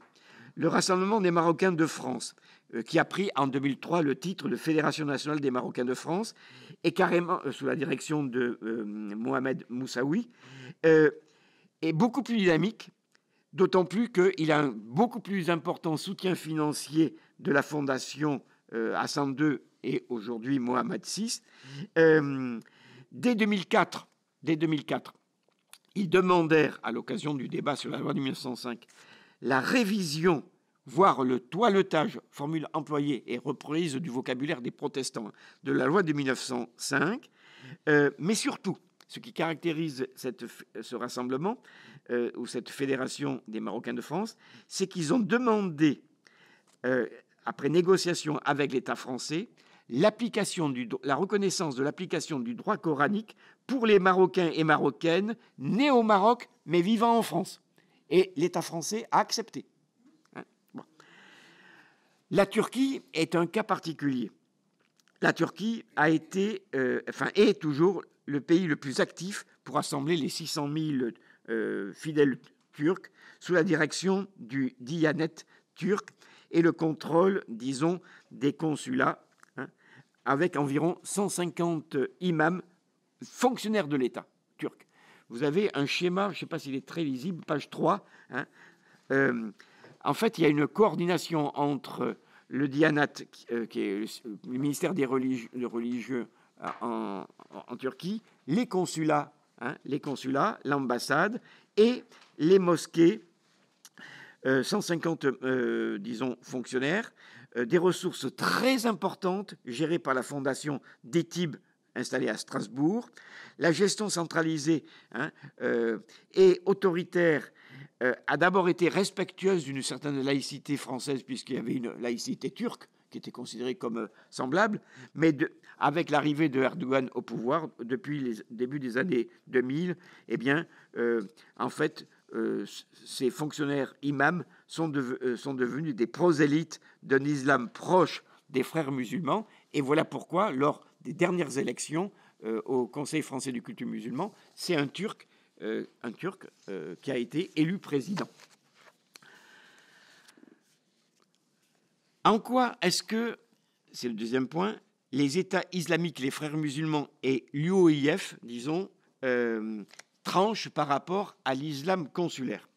le Rassemblement des Marocains de France, qui a pris en 2003 le titre de Fédération nationale des Marocains de France, et carrément sous la direction de Mohamed Moussaoui, est beaucoup plus dynamique, d'autant plus qu'il a un beaucoup plus important soutien financier de la Fondation Hassan II et aujourd'hui Mohamed VI. Dès 2004, ils demandèrent, à l'occasion du débat sur la loi de 1905, la révision, voire le toilettage, formule employée et reprise du vocabulaire des protestants, de la loi de 1905. Mais surtout, ce qui caractérise ce rassemblement, ou cette fédération des Marocains de France, c'est qu'ils ont demandé, après négociation avec l'État français, la reconnaissance de l'application du droit coranique pour les Marocains et Marocaines nés au Maroc mais vivant en France. Et l'État français a accepté. Bon. La Turquie est un cas particulier. La Turquie est toujours le pays le plus actif pour rassembler les 600 000 fidèles turcs sous la direction du Diyanet turc et le contrôle, disons, des consulats, avec environ 150 imams fonctionnaires de l'État turc. Vous avez un schéma, je ne sais pas s'il est très lisible, page 3. En fait, il y a une coordination entre le Diyanat, qui est le ministère des religieux en Turquie, les consulats, l'ambassade et les mosquées, 150, disons, fonctionnaires, des ressources très importantes gérées par la fondation d'Étibes installée à Strasbourg. La gestion centralisée et autoritaire a d'abord été respectueuse d'une certaine laïcité française, puisqu'il y avait une laïcité turque qui était considérée comme semblable, mais avec l'arrivée de Erdogan au pouvoir, depuis les débuts des années 2000, en fait, ces fonctionnaires imams sont devenus des prosélytes d'un islam proche des frères musulmans. Et voilà pourquoi, lors des dernières élections au Conseil français du culte musulman, c'est un Turc qui a été élu président. En quoi est-ce que, c'est le deuxième point, les États islamiques, les frères musulmans et l'UOIF, disons, tranchent par rapport à l'islam consulaire?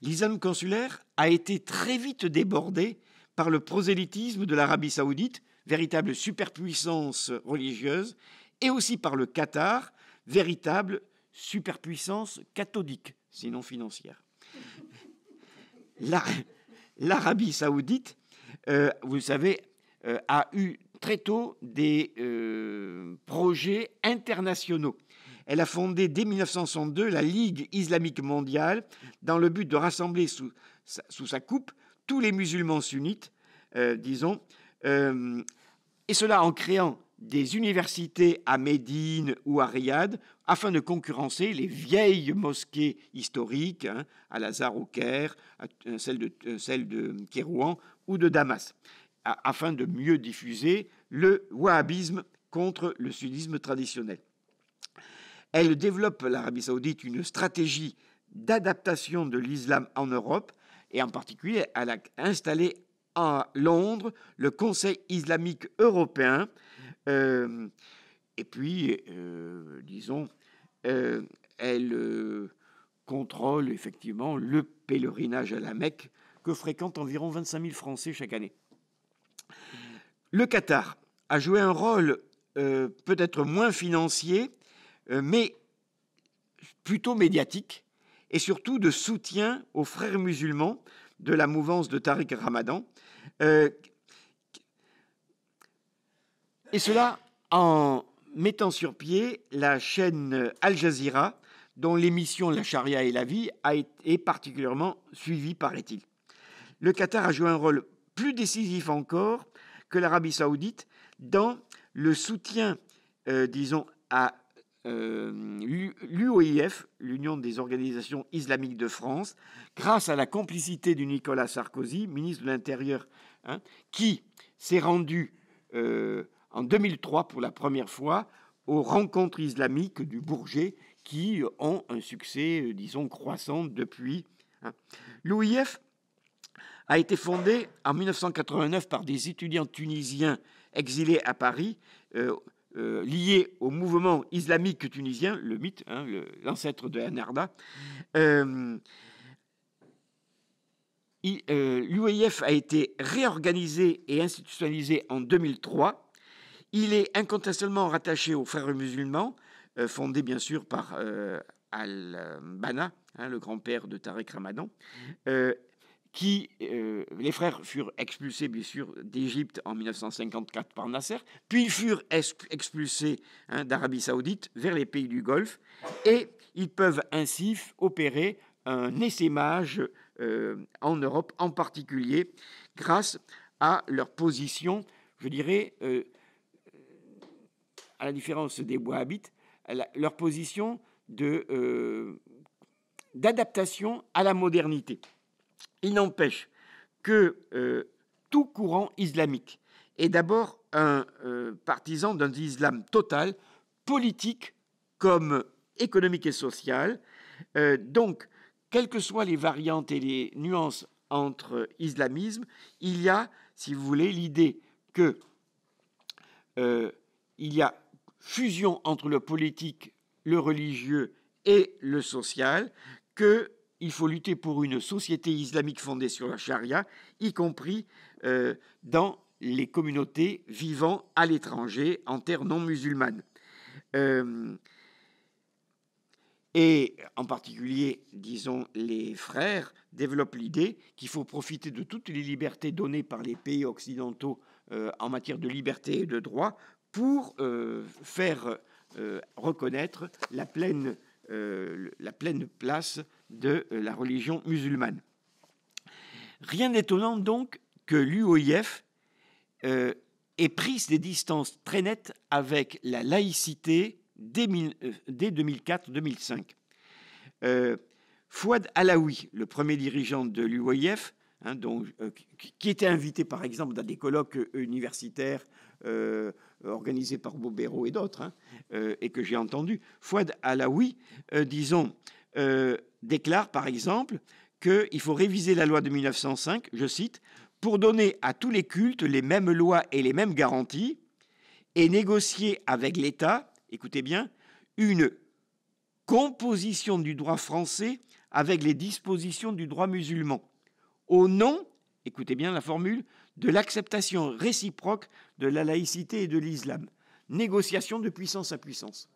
L'islam consulaire a été très vite débordé par le prosélytisme de l'Arabie saoudite, véritable superpuissance religieuse, et aussi par le Qatar, véritable superpuissance catholique, sinon financière. L'Arabie saoudite, vous le savez, a eu très tôt des projets internationaux. Elle a fondé dès 1962 la Ligue islamique mondiale dans le but de rassembler sous sa coupe tous les musulmans sunnites, disons, et cela en créant des universités à Médine ou à Riyad afin de concurrencer les vieilles mosquées historiques, Al-Azhar au Caire, celle de Kérouan ou de Damas, afin de mieux diffuser le wahhabisme contre le sunnisme traditionnel. Elle développe, l'Arabie saoudite, une stratégie d'adaptation de l'islam en Europe, et en particulier, elle a installé à Londres le Conseil islamique européen, et puis, disons, elle contrôle effectivement le pèlerinage à la Mecque que fréquentent environ 25 000 Français chaque année. Le Qatar a joué un rôle peut-être moins financier, mais plutôt médiatique, et surtout de soutien aux frères musulmans de la mouvance de Tariq Ramadan, et cela en mettant sur pied la chaîne Al Jazeera, dont l'émission La Charia et la vie est particulièrement suivie, paraît-il. Le Qatar a joué un rôle plus décisif encore que l'Arabie saoudite dans le soutien, disons, à l'UOIF, l'Union des organisations islamiques de France, grâce à la complicité de Nicolas Sarkozy, ministre de l'Intérieur, qui s'est rendu en 2003 pour la première fois aux rencontres islamiques du Bourget, qui ont un succès, disons, croissant depuis. L'OIF a été fondé en 1989 par des étudiants tunisiens exilés à Paris, liés au mouvement islamique tunisien, le MIT, l'ancêtre de Ennahda. L'UOIF a été réorganisé et institutionnalisé en 2003. Il est incontestablement rattaché aux Frères musulmans, fondé bien sûr par Al-Banna, le grand-père de Tariq Ramadan, les frères furent expulsés, bien sûr, d'Égypte en 1954 par Nasser, puis ils furent expulsés d'Arabie saoudite vers les pays du Golfe, et ils peuvent ainsi opérer un essaimage en Europe, en particulier grâce à leur position, je dirais, à la différence des Wahhabites, leur position d'adaptation à la modernité. Il n'empêche que tout courant islamique est d'abord un partisan d'un islam total, politique comme économique et social. Donc, quelles que soient les variantes et les nuances entre islamisme, il y a, si vous voulez, l'idée que il y a fusion entre le politique, le religieux et le social, qu'il faut lutter pour une société islamique fondée sur la charia, y compris dans les communautés vivant à l'étranger en terre non musulmane. Et en particulier, disons, les frères développent l'idée qu'il faut profiter de toutes les libertés données par les pays occidentaux en matière de liberté et de droit pour faire reconnaître la pleine place de la religion musulmane. Rien d'étonnant donc que l'UOIF ait pris des distances très nettes avec la laïcité dès 2004-2005. Fouad Alaoui, le premier dirigeant de l'UOIF, qui était invité par exemple dans des colloques universitaires organisés par Bobéro et d'autres, et que j'ai entendu, Fouad Alaoui, déclare par exemple qu'il faut réviser la loi de 1905, je cite, pour donner à tous les cultes les mêmes lois et les mêmes garanties et négocier avec l'État, écoutez bien, une composition du droit français avec les dispositions du droit musulman, au nom, écoutez bien la formule, de l'acceptation réciproque de la laïcité et de l'islam. Négociation de puissance à puissance.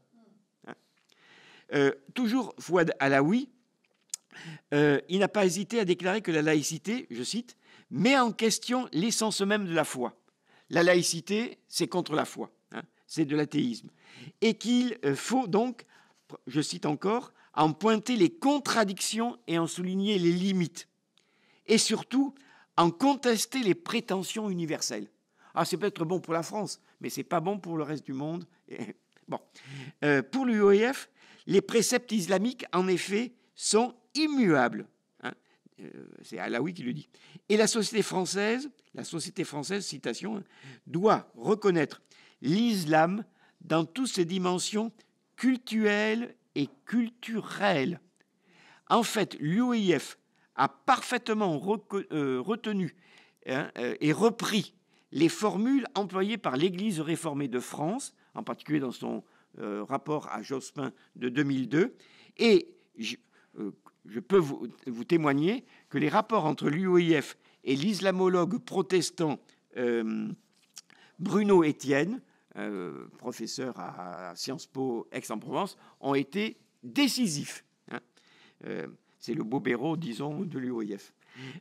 Toujours Fouad Alaoui, il n'a pas hésité à déclarer que la laïcité, je cite, met en question l'essence même de la foi. La laïcité, c'est contre la foi, c'est de l'athéisme. Et qu'il faut donc, je cite encore, en pointer les contradictions et en souligner les limites. Et surtout, en contester les prétentions universelles. Ah, c'est peut-être bon pour la France, mais c'est pas bon pour le reste du monde. Bon. Pour l'UOIF, les préceptes islamiques, en effet, sont immuables. C'est Alaoui qui le dit. Et la société française, citation, doit reconnaître l'islam dans toutes ses dimensions cultuelles et culturelles. En fait, l'UOIF a parfaitement retenu et repris les formules employées par l'Église réformée de France, en particulier dans son rapport à Jospin de 2002, et je peux vous témoigner que les rapports entre l'UOIF et l'islamologue protestant Bruno Etienne, professeur à Sciences Po Aix-en-Provence, ont été décisifs. C'est le Bobéro, disons, de l'UOIF.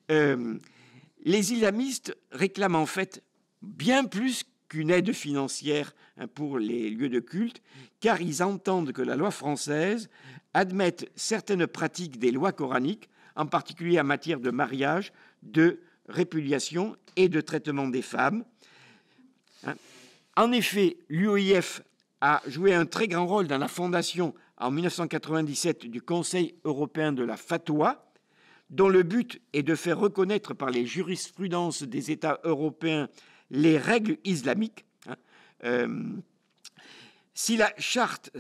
Les islamistes réclament en fait bien plus qu'une aide financière pour les lieux de culte, car ils entendent que la loi française admette certaines pratiques des lois coraniques, en particulier en matière de mariage, de répudiation et de traitement des femmes. En effet, l'UOIF a joué un très grand rôle dans la fondation en 1997 du Conseil européen de la fatwa, dont le but est de faire reconnaître par les jurisprudences des États européens les règles islamiques. Si la charte,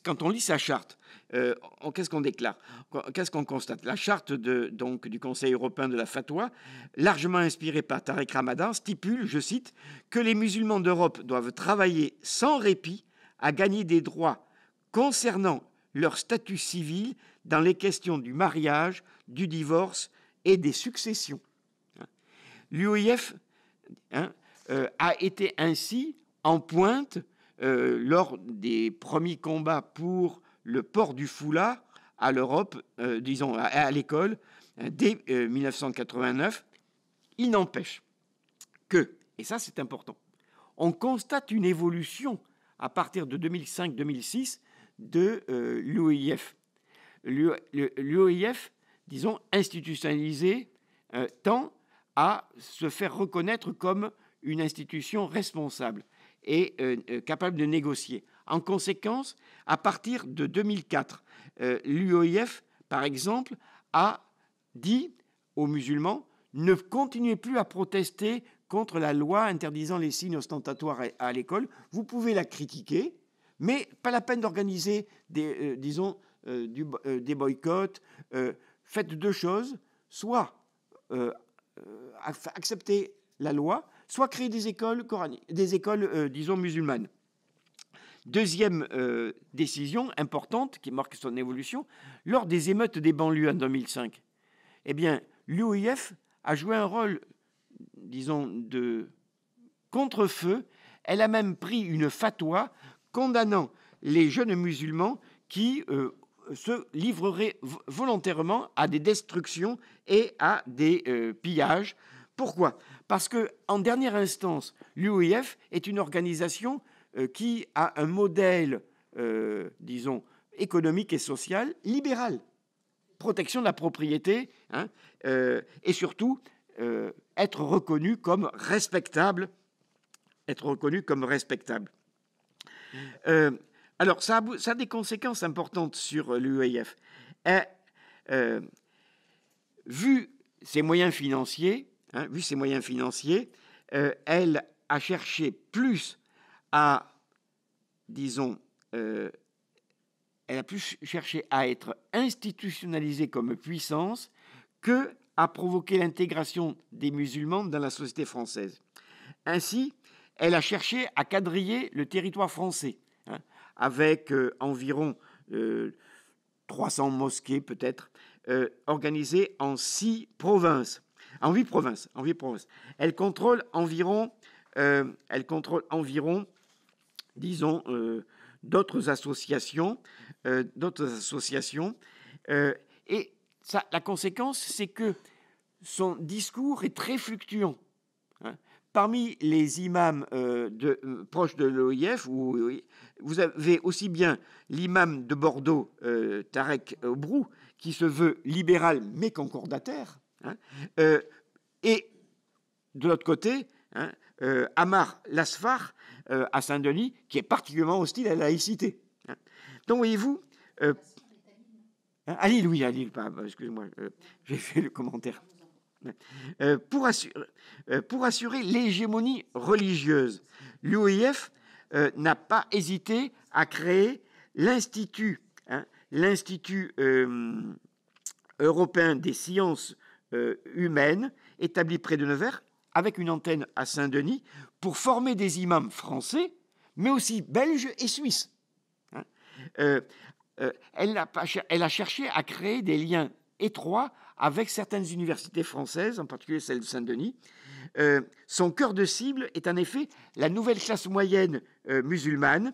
quand on lit sa charte, qu'est-ce qu'on déclare? Qu'est-ce qu'on constate? La charte donc, du Conseil européen de la fatwa, largement inspirée par Tariq Ramadan, stipule, je cite, que les musulmans d'Europe doivent travailler sans répit à gagner des droits concernant leur statut civil dans les questions du mariage, du divorce et des successions. L'UOIF a été ainsi en pointe lors des premiers combats pour le port du foulard à l'Europe, disons à l'école, dès 1989. Il n'empêche que, et ça c'est important, on constate une évolution à partir de 2005-2006 de l'UOIF. L'UOIF, disons, institutionnalisé, tend à se faire reconnaître comme une institution responsable et capable de négocier. En conséquence, à partir de 2004, l'UOIF, par exemple, a dit aux musulmans « Ne continuez plus à protester contre la loi interdisant les signes ostentatoires à l'école. Vous pouvez la critiquer, mais pas la peine d'organiser des, des boycotts. Faites deux choses, soit accepter la loi, soit créer des écoles coraniques, des écoles, disons, musulmanes. Deuxième décision importante qui marque son évolution, lors des émeutes des banlieues en 2005, eh bien, l'UOIF a joué un rôle, disons, de contre-feu. Elle a même pris une fatwa condamnant les jeunes musulmans qui se livreraient volontairement à des destructions et à des pillages. Pourquoi? Parce qu'en dernière instance, l'UOIF est une organisation qui a un modèle, disons, économique et social libéral. Protection de la propriété, et surtout être reconnu comme respectable. Être reconnu comme respectable. Alors, ça a des conséquences importantes sur l'UOIF. Vu ses moyens financiers, elle a cherché plus à, disons, elle a plus cherché à être institutionnalisée comme puissance que à provoquer l'intégration des musulmans dans la société française. Ainsi, elle a cherché à quadriller le territoire français, avec environ 300 mosquées peut-être, organisées en 8 provinces. Elle contrôle environ, disons, d'autres associations, et ça, la conséquence, c'est que son discours est très fluctuant. Parmi les imams proches de l'UOIF, vous avez aussi bien l'imam de Bordeaux, Tarek Brou, qui se veut libéral mais concordataire, et de l'autre côté, Amar Lasfar à Saint-Denis, qui est particulièrement hostile à la laïcité. Donc, voyez-vous, à Lille, oui, à Lille, excusez-moi, j'ai fait le commentaire. Pour assurer l'hégémonie religieuse, l'UOIF n'a pas hésité à créer l'Institut européen des sciences humaines, établi près de Nevers, avec une antenne à Saint-Denis, pour former des imams français, mais aussi belges et suisses. Elle a cherché à créer des liens étroits avec certaines universités françaises, en particulier celle de Saint-Denis. Son cœur de cible est en effet la nouvelle classe moyenne musulmane,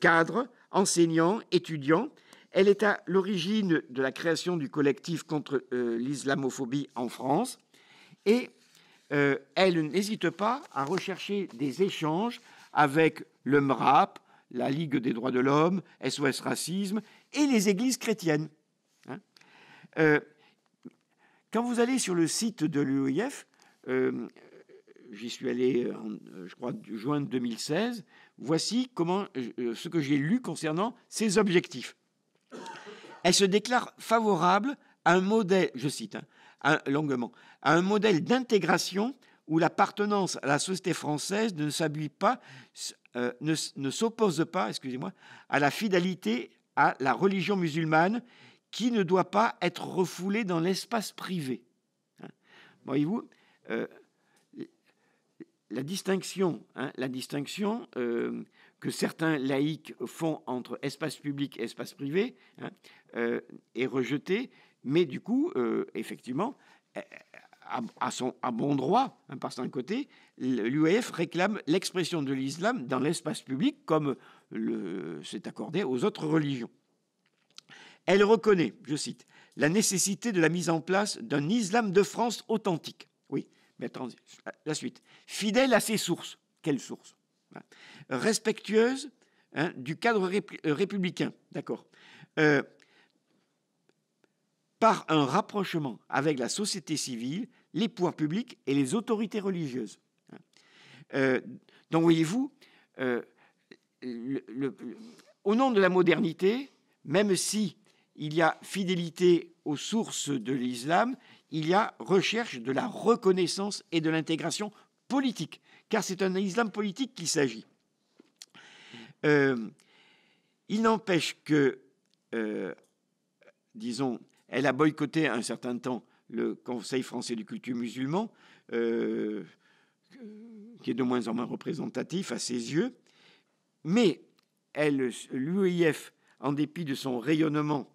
cadres, enseignants, étudiants. Elle est à l'origine de la création du collectif contre l'islamophobie en France et elle n'hésite pas à rechercher des échanges avec le MRAP, la Ligue des droits de l'homme, SOS Racisme et les églises chrétiennes. Quand vous allez sur le site de l'UEIF, j'y suis allé, je crois, juin 2016, voici ce que j'ai lu concernant ses objectifs. Elle se déclare favorable à un modèle, je cite longuement, à un modèle d'intégration où l'appartenance à la société française ne s'oppose pas, excusez-moi, à la fidélité à la religion musulmane qui ne doit pas être refoulée dans l'espace privé. Voyez-vous, la distinction que certains laïcs font entre espace public et espace privé est rejetée, mais du coup, effectivement, à bon droit, par son côté, l'UEF réclame l'expression de l'islam dans l'espace public comme c'est accordé aux autres religions. Elle reconnaît, je cite, la nécessité de la mise en place d'un islam de France authentique. Oui, mais attendez, la suite. Fidèle à ses sources. Quelles sources? Respectueuse du cadre républicain, d'accord. Par un rapprochement avec la société civile, les pouvoirs publics et les autorités religieuses. Donc, voyez-vous, au nom de la modernité, même si il y a fidélité aux sources de l'islam, il y a recherche de la reconnaissance et de l'intégration politique, car c'est un islam politique qu'il s'agit. Il n'empêche que, disons, elle a boycotté un certain temps le Conseil français de culture musulman, qui est de moins en moins représentatif à ses yeux, mais l'UEIF, en dépit de son rayonnement,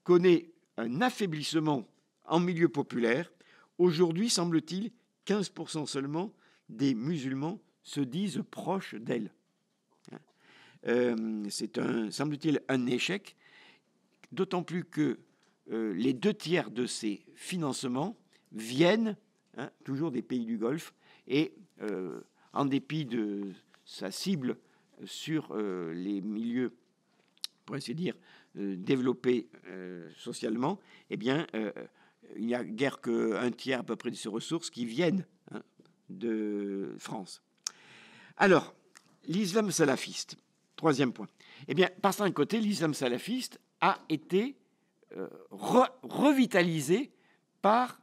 connaît un affaiblissement en milieu populaire. Aujourd'hui, semble-t-il, 15% seulement des musulmans se disent proches d'elle. C'est, semble-t-il, un échec, d'autant plus que les 2/3 de ces financements viennent toujours des pays du Golfe et, en dépit de sa cible sur les milieux, pour ainsi dire, développés socialement, eh bien, il n'y a guère qu'un tiers à peu près de ces ressources qui viennent de France. Alors, l'islam salafiste, troisième point. Eh bien, par un côté, l'islam salafiste a été revitalisé par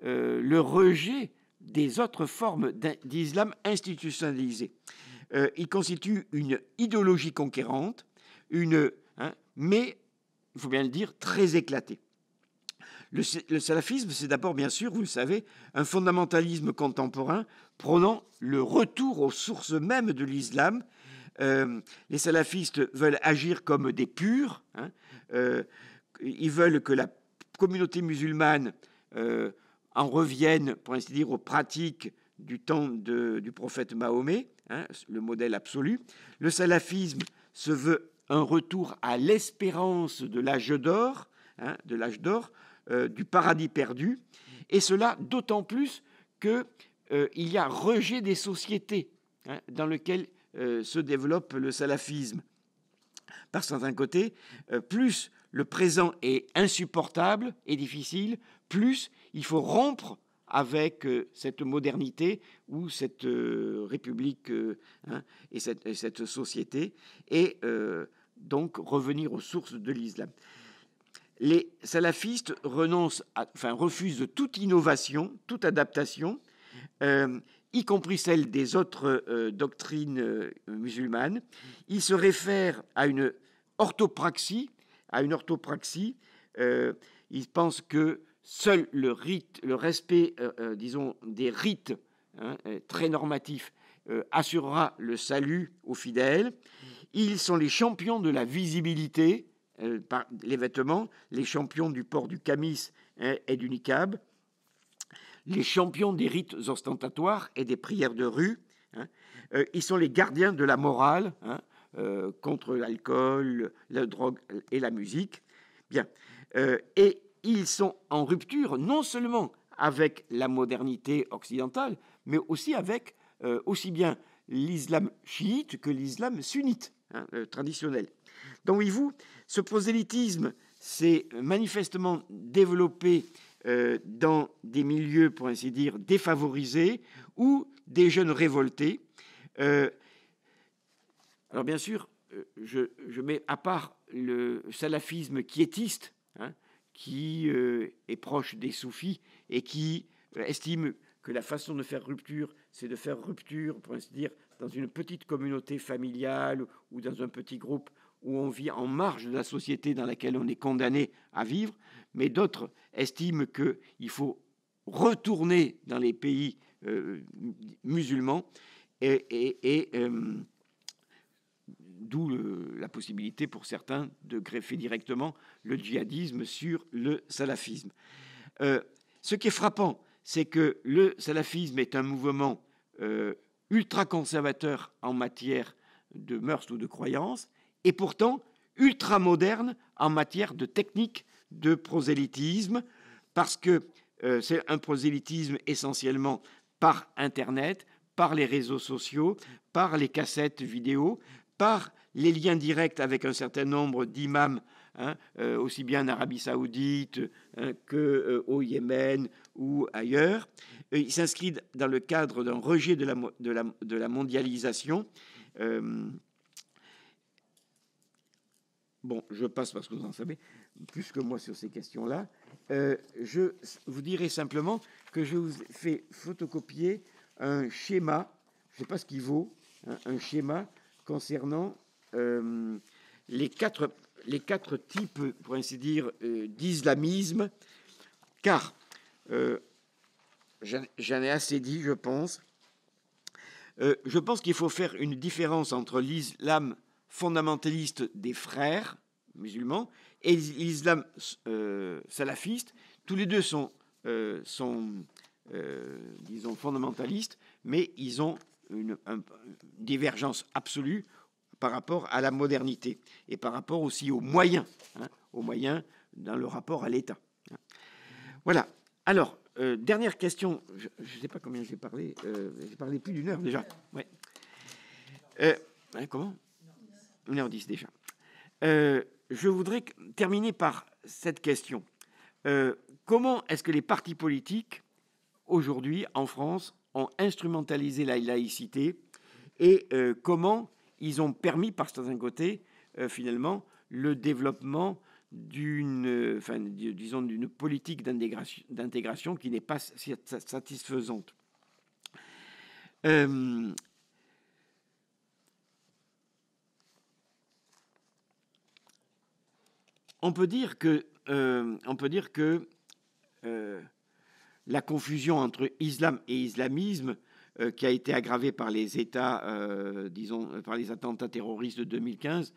le rejet des autres formes d'islam institutionnalisé. Il constitue une idéologie conquérante, mais, il faut bien le dire, très éclatée. Le salafisme, c'est d'abord, bien sûr, vous le savez, un fondamentalisme contemporain prônant le retour aux sources mêmes de l'islam. Les salafistes veulent agir comme des purs. Ils veulent que la communauté musulmane en revienne, pour ainsi dire, aux pratiques du temps du prophète Mahomet, le modèle absolu. Le salafisme se veut un retour à l'espérance de l'âge d'or, du paradis perdu, et cela d'autant plus qu'il y a rejet des sociétés dans lesquelles se développe le salafisme. Par certains côtés, plus le présent est insupportable et difficile, plus il faut rompre avec cette modernité ou cette république et cette société, et donc revenir aux sources de l'islam. Les salafistes refusent toute innovation, toute adaptation, y compris celle des autres doctrines musulmanes. Ils se réfèrent à une orthopraxie. Ils pensent que seul le respect, des rites très normatifs assurera le salut aux fidèles. Ils sont les champions de la visibilité par les vêtements, les champions du port du camis et du niqab, les champions des rites ostentatoires et des prières de rue. Ils sont les gardiens de la morale, contre l'alcool, la drogue et la musique. Bien. Et ils sont en rupture non seulement avec la modernité occidentale, mais aussi avec aussi bien l'islam chiite que l'islam sunnite, traditionnel. Donc, voyez-vous, ce prosélytisme s'est manifestement développé dans des milieux, pour ainsi dire, défavorisés ou des jeunes révoltés. Alors, bien sûr, je mets à part le salafisme quiétiste, qui est proche des soufis et qui estime que la façon de faire rupture, c'est de faire rupture, pour ainsi dire, dans une petite communauté familiale ou dans un petit groupe où on vit en marge de la société dans laquelle on est condamné à vivre. Mais d'autres estiment qu'il faut retourner dans les pays musulmans et d'où la possibilité pour certains de greffer directement le djihadisme sur le salafisme. Ce qui est frappant, c'est que le salafisme est un mouvement ultra-conservateur en matière de mœurs ou de croyances, et pourtant ultra-moderne en matière de technique de prosélytisme, parce que c'est un prosélytisme essentiellement par Internet, par les réseaux sociaux, par les cassettes vidéo, par les liens directs avec un certain nombre d'imams, aussi bien en Arabie Saoudite qu'au Yémen ou ailleurs. Il s'inscrit dans le cadre d'un rejet de la mondialisation. Bon, je passe parce que vous en savez plus que moi sur ces questions-là. Je vous dirai simplement que je vous ai fait photocopier un schéma, je ne sais pas ce qu'il vaut, un schéma concernant les quatre types, pour ainsi dire, d'islamisme, car j'en ai assez dit, je pense. Je pense qu'il faut faire une différence entre l'islam fondamentaliste des frères musulmans et l'islam salafiste. Tous les deux sont disons, fondamentalistes, mais ils ont une divergence absolue par rapport à la modernité et par rapport aussi aux moyens dans le rapport à l'État. Voilà. Alors, dernière question. Je ne sais pas combien j'ai parlé. J'ai parlé plus d'1 heure déjà. Ouais. Comment 1h10 déjà. Je voudrais terminer par cette question. Comment est-ce que les partis politiques, aujourd'hui, en France, ont instrumentalisé la laïcité et comment ils ont permis, par certains côtés, finalement, le développement d'une politique d'intégration qui n'est pas satisfaisante. On peut dire que la confusion entre islam et islamisme, qui a été aggravée par les États, par les attentats terroristes de 2015,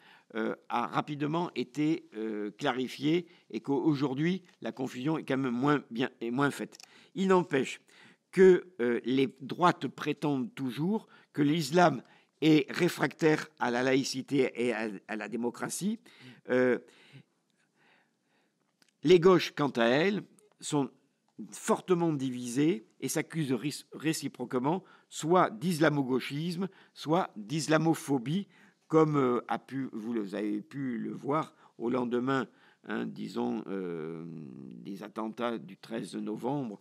a rapidement été clarifiée et qu'aujourd'hui, la confusion est quand même moins faite. Il n'empêche que les droites prétendent toujours que l'islam est réfractaire à la laïcité et à la démocratie. Les gauches, quant à elles, sont fortement divisées et s'accusent réciproquement soit d'islamo-gauchisme, soit d'islamophobie, comme vous avez pu le voir au lendemain, des attentats du 13 novembre,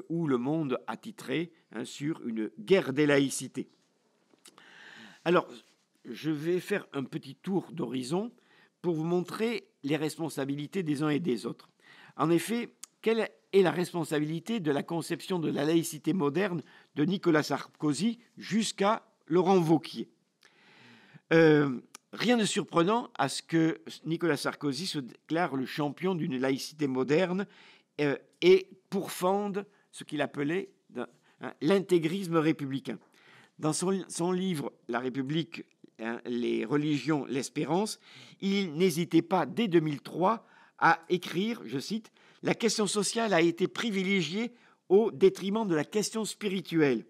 où Le Monde a titré sur une guerre des laïcités. Alors, je vais faire un petit tour d'horizon pour vous montrer les responsabilités des uns et des autres. En effet, quelle est la responsabilité de la conception de la laïcité moderne de Nicolas Sarkozy jusqu'à Laurent Wauquiez? Rien de surprenant à ce que Nicolas Sarkozy se déclare le champion d'une laïcité moderne et pourfende ce qu'il appelait l'intégrisme républicain. Dans son livre « La République, les religions, l'espérance », il n'hésitait pas, dès 2003, à écrire, je cite, « La question sociale a été privilégiée au détriment de la question spirituelle.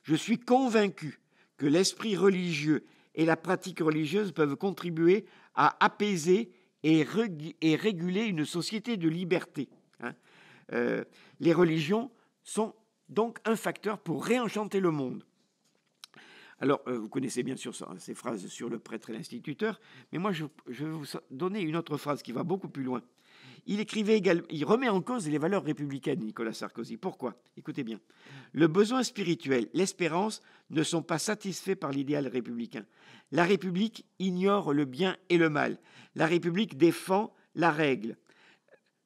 Je suis convaincu que l'esprit religieux et la pratique religieuse peuvent contribuer à apaiser et réguler une société de liberté. Hein. Les religions sont donc un facteur pour réenchanter le monde. Alors, vous connaissez bien sûr ces phrases sur le prêtre et l'instituteur, mais moi, je vais vous donner une autre phrase qui va beaucoup plus loin. Il écrivait également, il remet en cause les valeurs républicaines, Nicolas Sarkozy. Pourquoi? Écoutez bien. Le besoin spirituel, l'espérance ne sont pas satisfaits par l'idéal républicain. La République ignore le bien et le mal. La République défend la règle,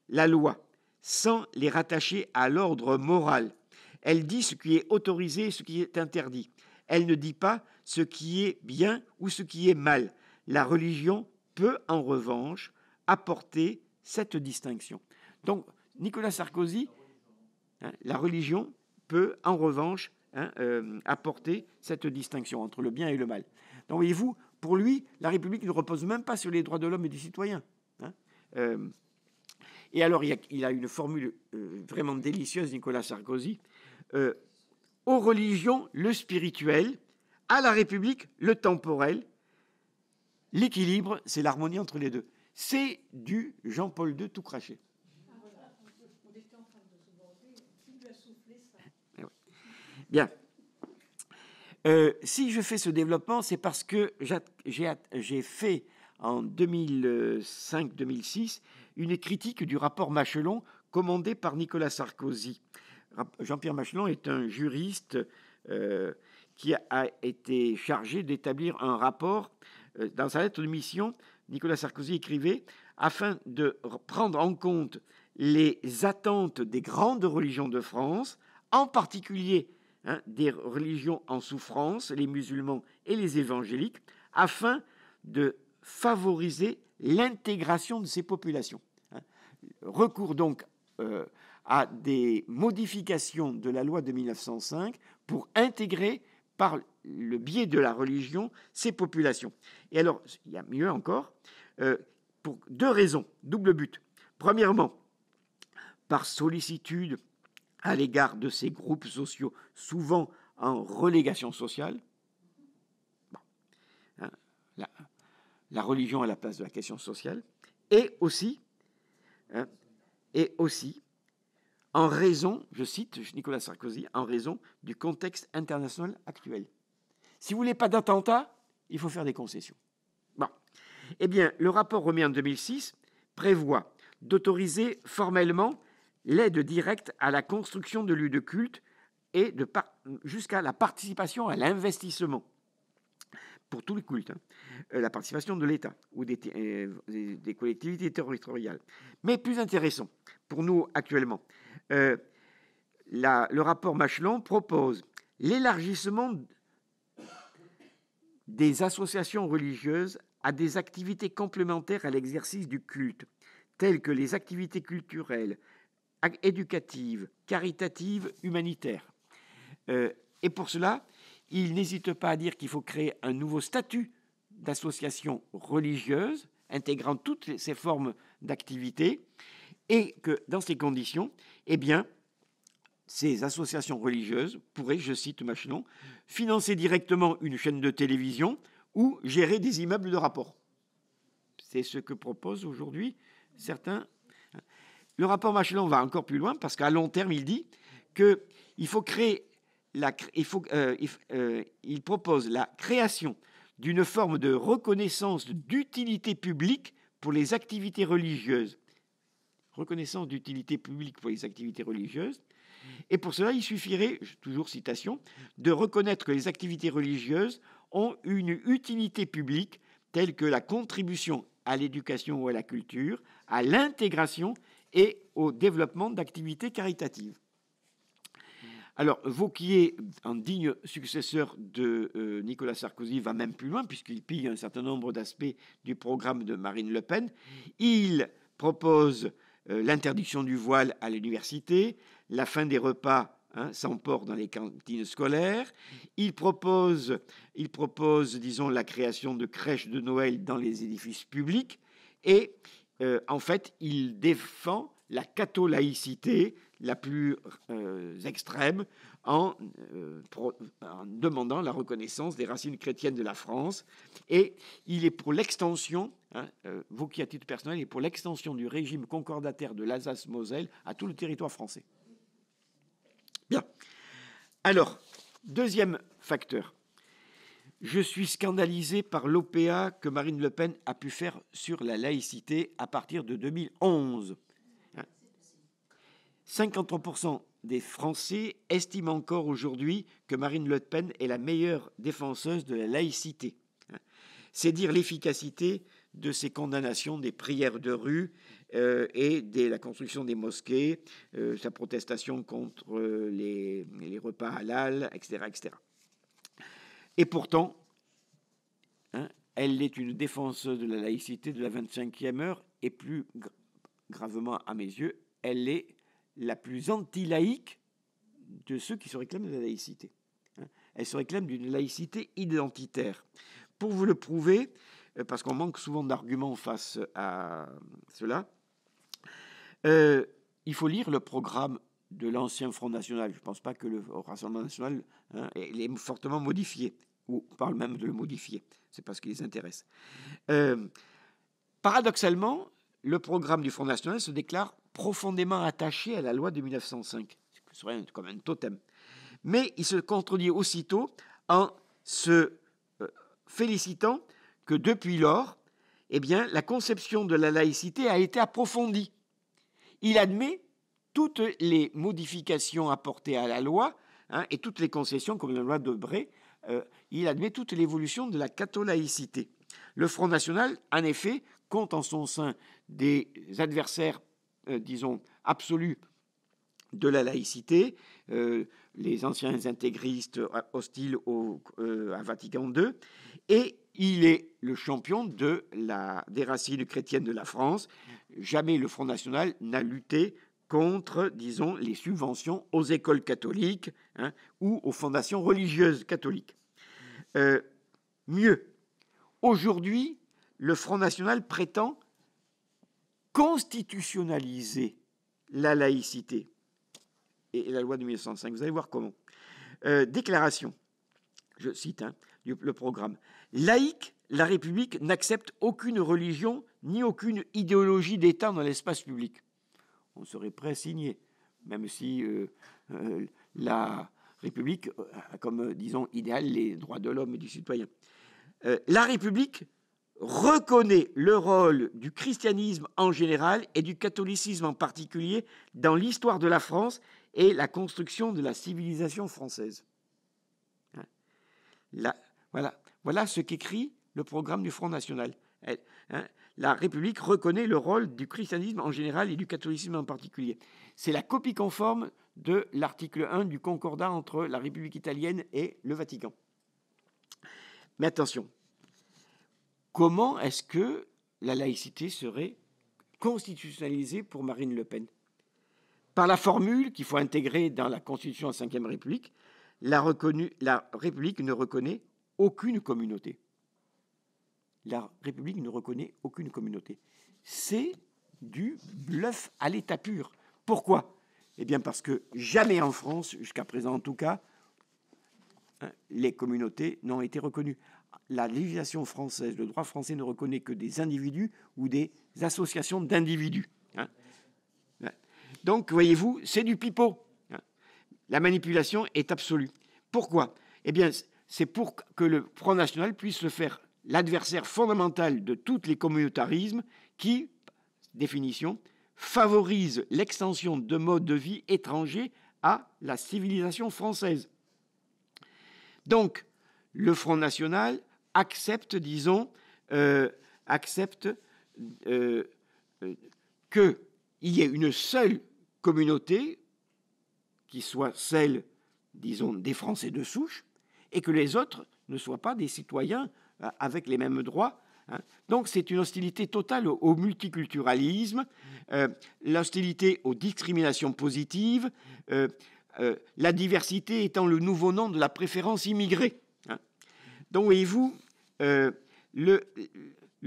la loi, sans les rattacher à l'ordre moral. Elle dit ce qui est autorisé et ce qui est interdit. Elle ne dit pas ce qui est bien ou ce qui est mal. La religion peut, en revanche, apporter cette distinction. Donc, Nicolas Sarkozy, la religion peut, en revanche, apporter cette distinction entre le bien et le mal. Donc, voyez-vous, pour lui, la République ne repose même pas sur les droits de l'homme et du citoyen. Et alors, il a une formule vraiment délicieuse, Nicolas Sarkozy. Aux religions, le spirituel, à la République, le temporel. L'équilibre, c'est l'harmonie entre les deux. C'est du Jean-Paul II tout craché. On était en train de se demander qui lui a soufflé ça. Bien. Si je fais ce développement, c'est parce que j'ai fait en 2005-2006 une critique du rapport Machelon commandé par Nicolas Sarkozy. Jean-Pierre Machelon est un juriste qui a été chargé d'établir un rapport. Dans sa lettre de mission, Nicolas Sarkozy écrivait « Afin de prendre en compte les attentes des grandes religions de France, en particulier des religions en souffrance, les musulmans et les évangéliques, afin de favoriser l'intégration de ces populations. » Recours donc à des modifications de la loi de 1905 pour intégrer par le biais de la religion ces populations. Et alors, il y a mieux encore, pour deux raisons, double but. Premièrement, par sollicitude à l'égard de ces groupes sociaux, souvent en relégation sociale. Bon, la religion à la place de la question sociale. Et aussi, en raison, je cite Nicolas Sarkozy, en raison du contexte international actuel. Si vous voulez pas d'attentat, il faut faire des concessions. Bon. Eh bien, le rapport remis en 2006 prévoit d'autoriser formellement l'aide directe à la construction de lieux de culte et jusqu'à la participation à l'investissement pour tous les cultes, la participation de l'État ou des collectivités territoriales. Mais plus intéressant pour nous actuellement, le rapport Machelon propose l'élargissement des associations religieuses à des activités complémentaires à l'exercice du culte, telles que les activités culturelles, éducatives, caritatives, humanitaires. Et pour cela, il n'hésite pas à dire qu'il faut créer un nouveau statut d'association religieuse, intégrant toutes ces formes d'activité, et que dans ces conditions, eh bien, ces associations religieuses pourraient, je cite Machelon, financer directement une chaîne de télévision ou gérer des immeubles de rapport. C'est ce que proposent aujourd'hui certains. Le rapport Machelon va encore plus loin parce qu'à long terme, il dit qu'il faut créer il propose la création d'une forme de reconnaissance d'utilité publique pour les activités religieuses. Reconnaissance d'utilité publique pour les activités religieuses. Et pour cela, il suffirait, toujours citation, de reconnaître que les activités religieuses ont une utilité publique telle que la contribution à l'éducation ou à la culture, à l'intégration et au développement d'activités caritatives. Alors, Vauquier, un digne successeur de Nicolas Sarkozy, va même plus loin, puisqu'il pille un certain nombre d'aspects du programme de Marine Le Pen. Il propose l'interdiction du voile à l'université, la fin des repas sans porc dans les cantines scolaires. Il propose, disons, la création de crèches de Noël dans les édifices publics. Et en fait, il défend la catho-laïcité, la plus extrême en demandant la reconnaissance des racines chrétiennes de la France. Et il est pour l'extension, Vauquier à titre personnel, est pour l'extension du régime concordataire de l'Alsace-Moselle à tout le territoire français. Bien. Alors, deuxième facteur. Je suis scandalisé par l'OPA que Marine Le Pen a pu faire sur la laïcité à partir de 2011. 53% des Français estiment encore aujourd'hui que Marine Le Pen est la meilleure défenseuse de la laïcité. C'est dire l'efficacité de ces condamnations des prières de rue et de la construction des mosquées, sa protestation contre les repas halal, etc., etc. Et pourtant, elle est une défenseuse de la laïcité de la 25e heure et plus gravement à mes yeux, elle est la plus anti-laïque de ceux qui se réclament de la laïcité. Elle se réclame d'une laïcité identitaire. Pour vous le prouver, parce qu'on manque souvent d'arguments face à cela, il faut lire le programme de l'ancien Front National. Je ne pense pas que le Rassemblement National il est fortement modifié, ou parle même de le modifier. C'est parce qu'il les intéresse. Paradoxalement, le programme du Front National se déclare profondément attaché à la loi de 1905. Ce serait comme un totem. Mais il se contredit aussitôt en se félicitant que depuis lors, eh bien, la conception de la laïcité a été approfondie. Il admet toutes les modifications apportées à la loi et toutes les concessions, comme la loi de Debré, il admet toute l'évolution de la catholaïcité. Le Front National, en effet, compte en son sein des adversaires, disons, absolus de la laïcité, les anciens intégristes hostiles à Vatican II, et il est le champion des racines chrétiennes de la France. Jamais le Front National n'a lutté contre, disons, les subventions aux écoles catholiques ou aux fondations religieuses catholiques. Mieux, aujourd'hui, le Front National prétend constitutionnaliser la laïcité et la loi de 1905. Vous allez voir comment. Déclaration, je cite le programme. Laïque, la République n'accepte aucune religion ni aucune idéologie d'État dans l'espace public. On serait prêt à signer, même si la République a comme, disons, idéal les droits de l'homme et du citoyen. La République reconnaît le rôle du christianisme en général et du catholicisme en particulier dans l'histoire de la France et la construction de la civilisation française. Voilà ce qu'écrit le programme du Front National. La République reconnaît le rôle du christianisme en général et du catholicisme en particulier. C'est la copie conforme de l'article 1 du Concordat entre la République italienne et le Vatican. Mais attention, comment est-ce que la laïcité serait constitutionnalisée pour Marine Le Pen? Par la formule qu'il faut intégrer dans la Constitution de la Ve République, la République ne reconnaît aucune communauté. La République ne reconnaît aucune communauté. C'est du bluff à l'état pur. Pourquoi? Eh bien parce que jamais en France, jusqu'à présent en tout cas, les communautés n'ont été reconnues. La législation française, le droit français ne reconnaît que des individus ou des associations d'individus. Donc, voyez-vous, c'est du pipeau. La manipulation est absolue. Pourquoi? Eh bien, c'est pour que le Front National puisse se faire l'adversaire fondamental de tous les communautarismes qui, définition, favorisent l'extension de modes de vie étrangers à la civilisation française. Donc, le Front National accepte, disons, qu'il y ait une seule communauté qui soit celle, disons, des Français de souche, et que les autres ne soient pas des citoyens avec les mêmes droits. Donc c'est une hostilité totale au multiculturalisme, l'hostilité aux discriminations positives, la diversité étant le nouveau nom de la préférence immigrée. Donc voyez-vous, le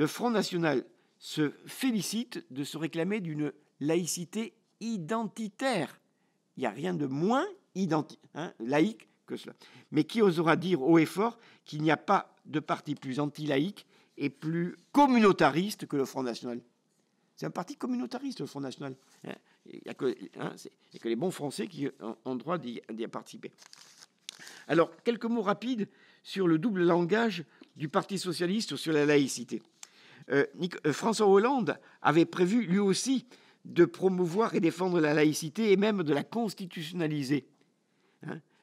Front National se félicite de se réclamer d'une laïcité identitaire il n'y a rien de moins laïque que cela. Mais qui osera dire haut et fort qu'il n'y a pas de parti plus anti-laïque et plus communautariste que le Front National? C'est un parti communautariste, le Front National. Il n'y a que les bons Français qui ont droit d'y participer. Alors, quelques mots rapides sur le double langage du Parti socialiste sur la laïcité. François Hollande avait prévu, lui aussi, de promouvoir et défendre la laïcité et même de la constitutionnaliser.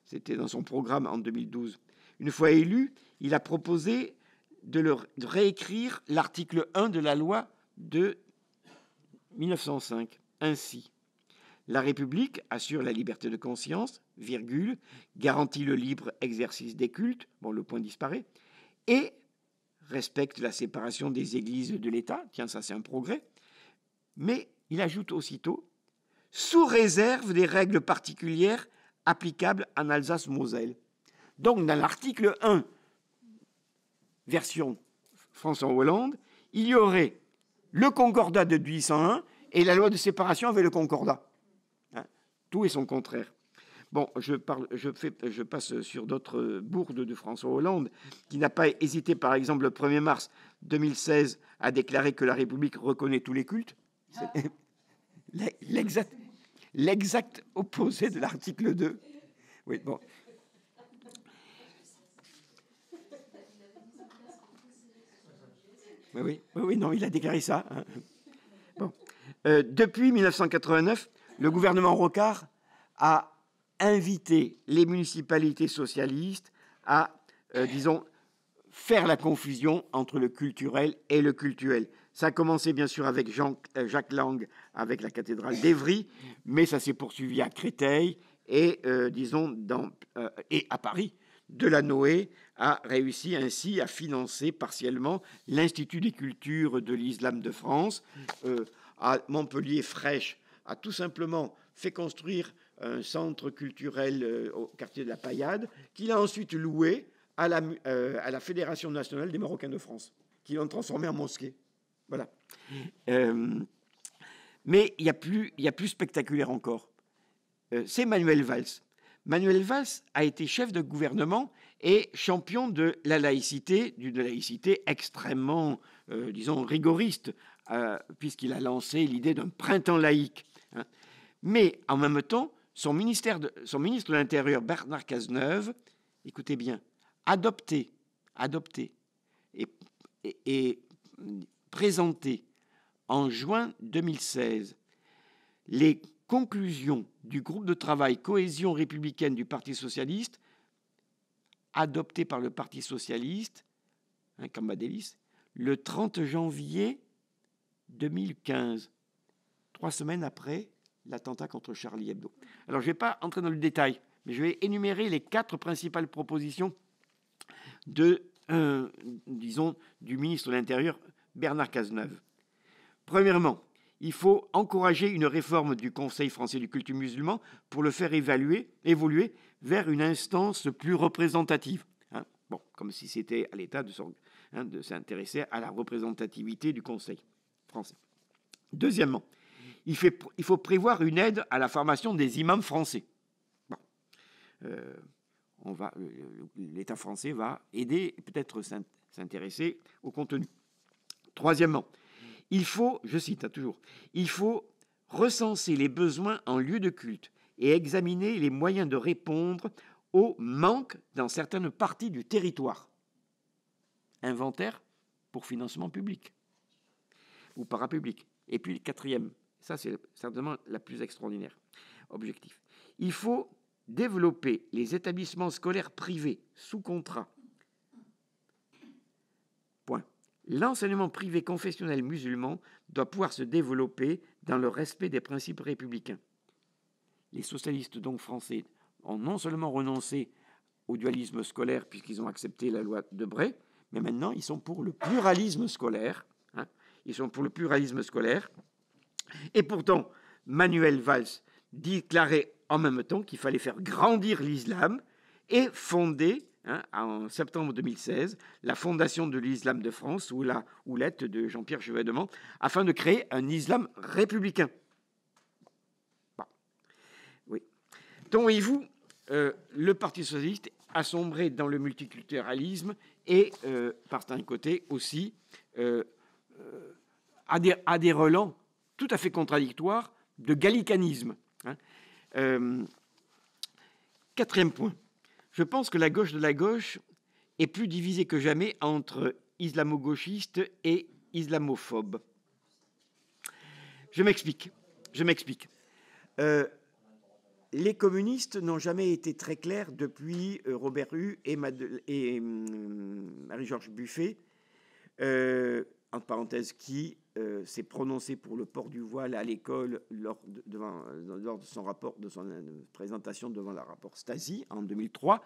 C'était dans son programme en 2012. Une fois élu, il a proposé de réécrire l'article 1 de la loi de 1905. Ainsi, la République assure la liberté de conscience, virgule, garantit le libre exercice des cultes, bon, le point disparaît, et respecte la séparation des églises de l'État, tiens, ça c'est un progrès, mais il ajoute aussitôt, sous réserve des règles particulières applicables en Alsace-Moselle. Donc, dans l'article 1, version François Hollande, il y aurait le concordat de 1801 et la loi de séparation avec le concordat. Tout est son contraire. Bon, je passe sur d'autres bourdes de François Hollande, qui n'a pas hésité, par exemple, le 1er mars 2016, à déclarer que la République reconnaît tous les cultes. C'est l'exact opposé de l'article 2. Oui, bon. Oui, non, il a déclaré ça. Bon. Depuis 1989, le gouvernement Rocard a invité les municipalités socialistes à, disons, faire la confusion entre le culturel et le cultuel. Ça a commencé bien sûr avec Jacques Lang, avec la cathédrale d'Évry, mais ça s'est poursuivi à Créteil et, disons, et à Paris. Delanoë a réussi ainsi à financer partiellement l'Institut des cultures de l'islam de France. À Montpellier, Fraîche a tout simplement fait construire un centre culturel au quartier de la Paillade, qu'il a ensuite loué à la Fédération nationale des Marocains de France, qui l'ont transformé en mosquée. Voilà. Mais il y a plus spectaculaire encore. C'est Manuel Valls. Manuel Valls a été chef de gouvernement et champion de la laïcité, d'une laïcité extrêmement, disons, rigoriste, puisqu'il a lancé l'idée d'un printemps laïque. Mais en même temps, son ministre de l'Intérieur, Bernard Cazeneuve, écoutez bien, adopté et présenté en juin 2016 les conclusions du groupe de travail Cohésion républicaine du Parti socialiste, adoptées par le Parti socialiste, Cambadélis, le 30 janvier 2015, 3 semaines après l'attentat contre Charlie Hebdo. Alors, je ne vais pas entrer dans le détail, mais je vais énumérer les 4 principales propositions disons, du ministre de l'Intérieur, Bernard Cazeneuve. Premièrement, il faut encourager une réforme du Conseil français du culte musulman pour le faire évoluer vers une instance plus représentative. Bon, comme si c'était à l'État de s'intéresser à la représentativité du Conseil français. Deuxièmement, il faut prévoir une aide à la formation des imams français. Bon, l'État français va aider, peut-être s'intéresser au contenu. Troisièmement, il faut, je cite toujours, il faut recenser les besoins en lieu de culte et examiner les moyens de répondre aux manques dans certaines parties du territoire. Inventaire pour financement public ou parapublic. Et puis, quatrième, ça c'est certainement la plus extraordinaire, objectif. Il faut développer les établissements scolaires privés sous contrat. Point. L'enseignement privé confessionnel musulman doit pouvoir se développer dans le respect des principes républicains. Les socialistes donc français ont non seulement renoncé au dualisme scolaire puisqu'ils ont accepté la loi de Bray, mais maintenant ils sont pour le pluralisme scolaire. Ils sont pour le pluralisme scolaire. Et pourtant, Manuel Valls déclarait en même temps qu'il fallait faire grandir l'islam et fonder, en septembre 2016, la Fondation de l'Islam de France, sous la houlette de Jean-Pierre Chevènement, afin de créer un islam républicain. Bon. Oui. Voyez-vous, le Parti socialiste a sombré dans le multiculturalisme et, par un côté aussi, a des relents tout à fait contradictoires de gallicanisme. Quatrième point, je pense que la gauche de la gauche est plus divisée que jamais entre islamo-gauchistes et islamophobes. Je m'explique. Les communistes n'ont jamais été très clairs depuis Robert Hue et Marie-Georges Buffet, entre parenthèses, qui s'est prononcé pour le port du voile à l'école lors de son rapport, de son présentation devant le rapport Stasi en 2003,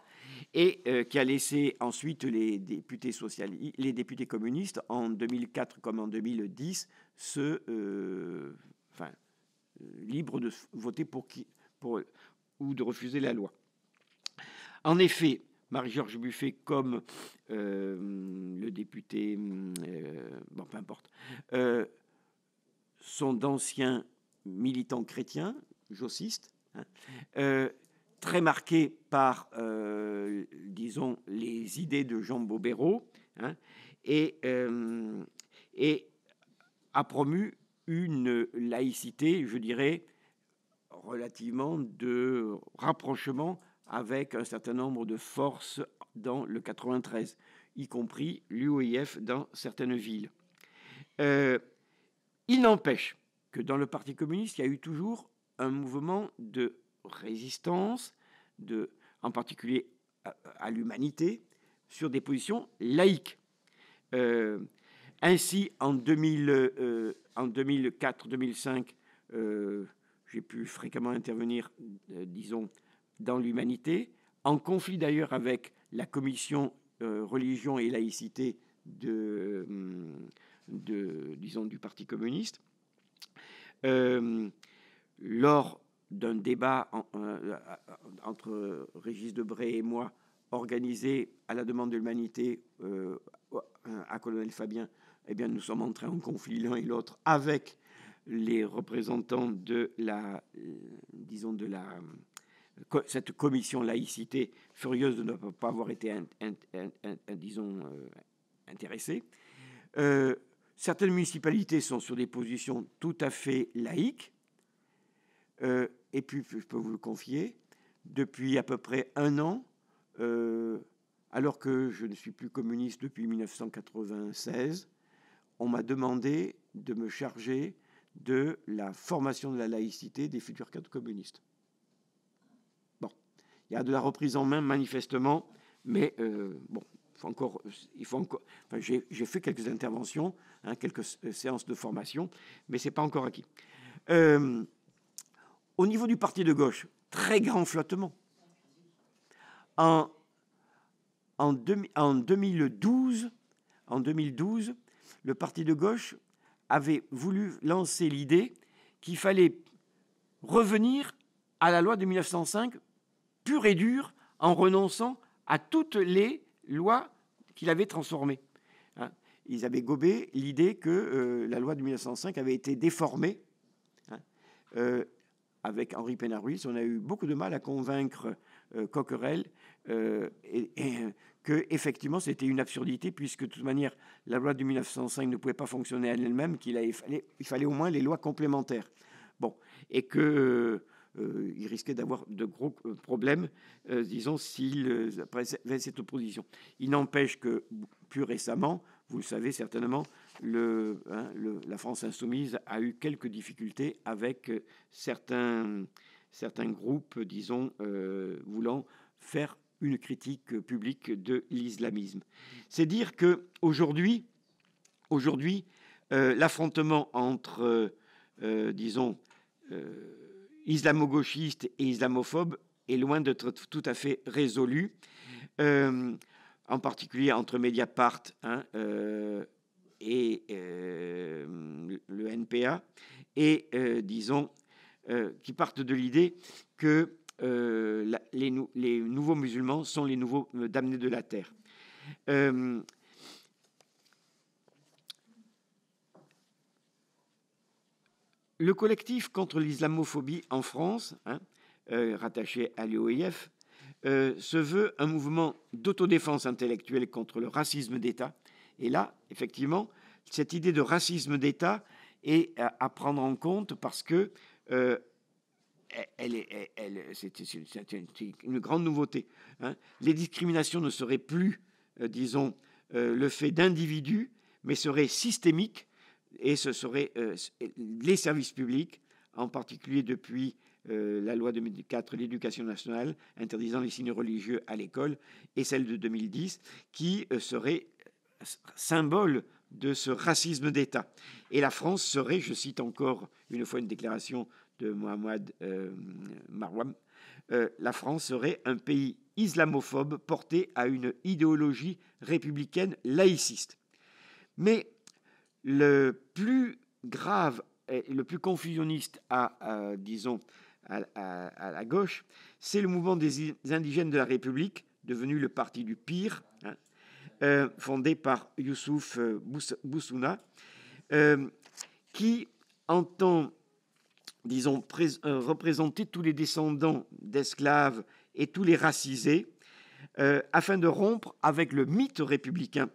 et qui a laissé ensuite les députés communistes en 2004 comme en 2010 libres de voter pour ou de refuser la loi. En effet, Marie-Georges Buffet, comme le député, bon, peu importe, sont d'anciens militants chrétiens, jossistes, très marqués par, disons, les idées de Jean Bobéro, et a promu une laïcité, je dirais, relativement de rapprochement avec un certain nombre de forces dans le 93, y compris l'UOIF dans certaines villes. Il n'empêche que dans le Parti communiste, il y a eu toujours un mouvement de résistance, en particulier à l'humanité, sur des positions laïques. Ainsi, en 2004-2005, j'ai pu fréquemment intervenir, disons, dans l'humanité, en conflit d'ailleurs avec la commission religion et laïcité disons, du Parti communiste. Lors d'un débat entre Régis Debray et moi, organisé à la demande de l'humanité à Colonel Fabien, eh bien, nous sommes entrés en conflit l'un et l'autre avec les représentants de disons, cette commission laïcité, furieuse de ne pas avoir été, disons, intéressée. Certaines municipalités sont sur des positions tout à fait laïques. Et puis, je peux vous le confier, depuis à peu près un an, alors que je ne suis plus communiste depuis 1996, on m'a demandé de me charger de la formation de la laïcité des futurs cadres communistes. Bon, il y a de la reprise en main manifestement, mais bon, il faut encore. Enfin, j'ai fait quelques interventions, quelques séances de formation, mais c'est pas encore acquis. Au niveau du parti de gauche, très grand flottement. En 2012, le parti de gauche avait voulu lancer l'idée qu'il fallait revenir à la loi de 1905 pure et dure en renonçant à toutes les lois qu'il avait transformées. Ils avaient gobé l'idée que la loi de 1905 avait été déformée. Avec Henri Pénard-Ruiz, on a eu beaucoup de mal à convaincre Coquerel que effectivement c'était une absurdité, puisque de toute manière la loi de 1905 ne pouvait pas fonctionner à elle-même, il fallait au moins les lois complémentaires. Bon, et que il risquait d'avoir de gros problèmes, disons, s'il avait cette opposition. Il n'empêche que plus récemment, vous le savez certainement, la France insoumise a eu quelques difficultés avec certains groupes, disons, voulant faire une critique publique de l'islamisme. C'est dire qu'aujourd'hui, l'affrontement entre, disons, islamo-gauchistes et islamophobes est loin d'être tout à fait résolu, en particulier entre Mediapart et le NPA, et disons, qui partent de l'idée que les nouveaux musulmans sont les nouveaux damnés de la terre. Le collectif contre l'islamophobie en France rattaché à l'UOIF, se veut un mouvement d'autodéfense intellectuelle contre le racisme d'État. Et là, effectivement, cette idée de racisme d'État est à prendre en compte parce que c'est une grande nouveauté. Hein. Les discriminations ne seraient plus, disons, le fait d'individus, mais seraient systémiques, et ce seraient les services publics, en particulier depuis la loi de 2004, l'éducation nationale, interdisant les signes religieux à l'école, et celle de 2010, qui serait symbole de ce racisme d'État. Et la France serait, je cite encore une fois une déclaration de Mohamed Marwam, la France serait un pays islamophobe porté à une idéologie républicaine laïciste. Mais le plus grave et le plus confusionniste disons, à la gauche, c'est le mouvement des indigènes de la République, devenu le parti du pire, hein, fondé par Youssouf Boussouna, qui entend, disons, représenter tous les descendants d'esclaves et tous les racisés, afin de rompre avec le mythe républicain.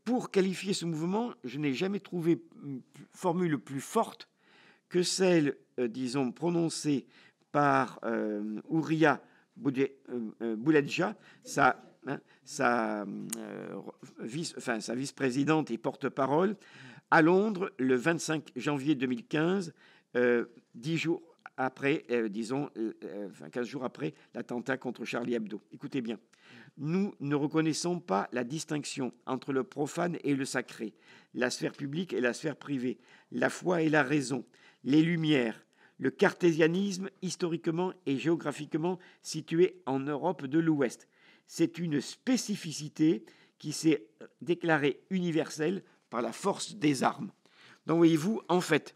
Pour qualifier ce mouvement, je n'ai jamais trouvé une formule plus forte que celle, disons, prononcée par Ouria Bouledja, sa vice-présidente et porte-parole, à Londres le 25 janvier 2015, 10 jours après, 15 jours après l'attentat contre Charlie Hebdo. Écoutez bien. Nous ne reconnaissons pas la distinction entre le profane et le sacré, la sphère publique et la sphère privée, la foi et la raison, les Lumières, le cartésianisme historiquement et géographiquement situé en Europe de l'Ouest. C'est une spécificité qui s'est déclarée universelle par la force des armes. Donc voyez-vous, en fait,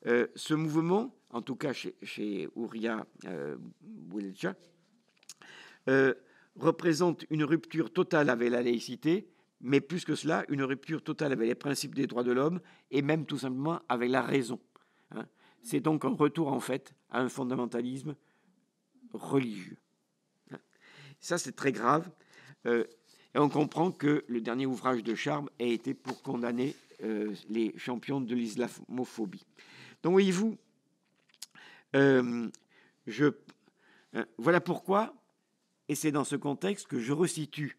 ce mouvement, en tout cas chez Ouria Bouledja, représente une rupture totale avec la laïcité, mais plus que cela, une rupture totale avec les principes des droits de l'homme et même tout simplement avec la raison. Hein. C'est donc un retour en fait à un fondamentalisme religieux. Hein. Ça, c'est très grave. Et on comprend que le dernier ouvrage de Charme a été pour condamner les champions de l'islamophobie. Donc, voyez-vous, voilà pourquoi, et c'est dans ce contexte que je resitue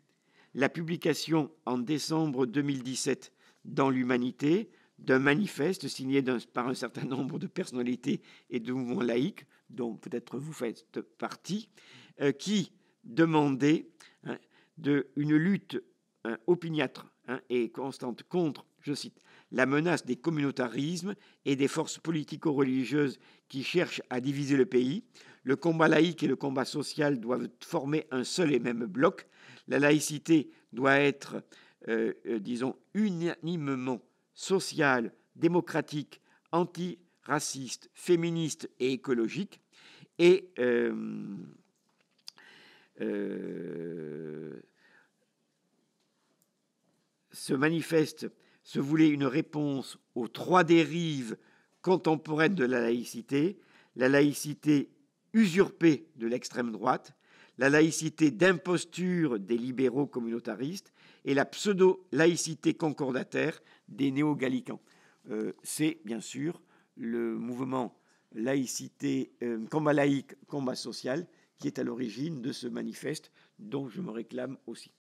la publication en décembre 2017 dans l'Humanité d'un manifeste signé par un certain nombre de personnalités et de mouvements laïques, dont peut-être vous faites partie, qui demandait une lutte opiniâtre et constante contre, je cite, la menace des communautarismes et des forces politico-religieuses qui cherchent à diviser le pays. Le combat laïque et le combat social doivent former un seul et même bloc. La laïcité doit être, disons, unanimement sociale, démocratique, anti-raciste, féministe et écologique. Et ce manifeste se voulait une réponse aux trois dérives contemporaines de la laïcité usurpée de l'extrême droite, la laïcité d'imposture des libéraux communautaristes et la pseudo-laïcité concordataire des néo-gallicans. C'est bien sûr le mouvement laïcité, combat laïque, combat social qui est à l'origine de ce manifeste dont je me réclame aussi.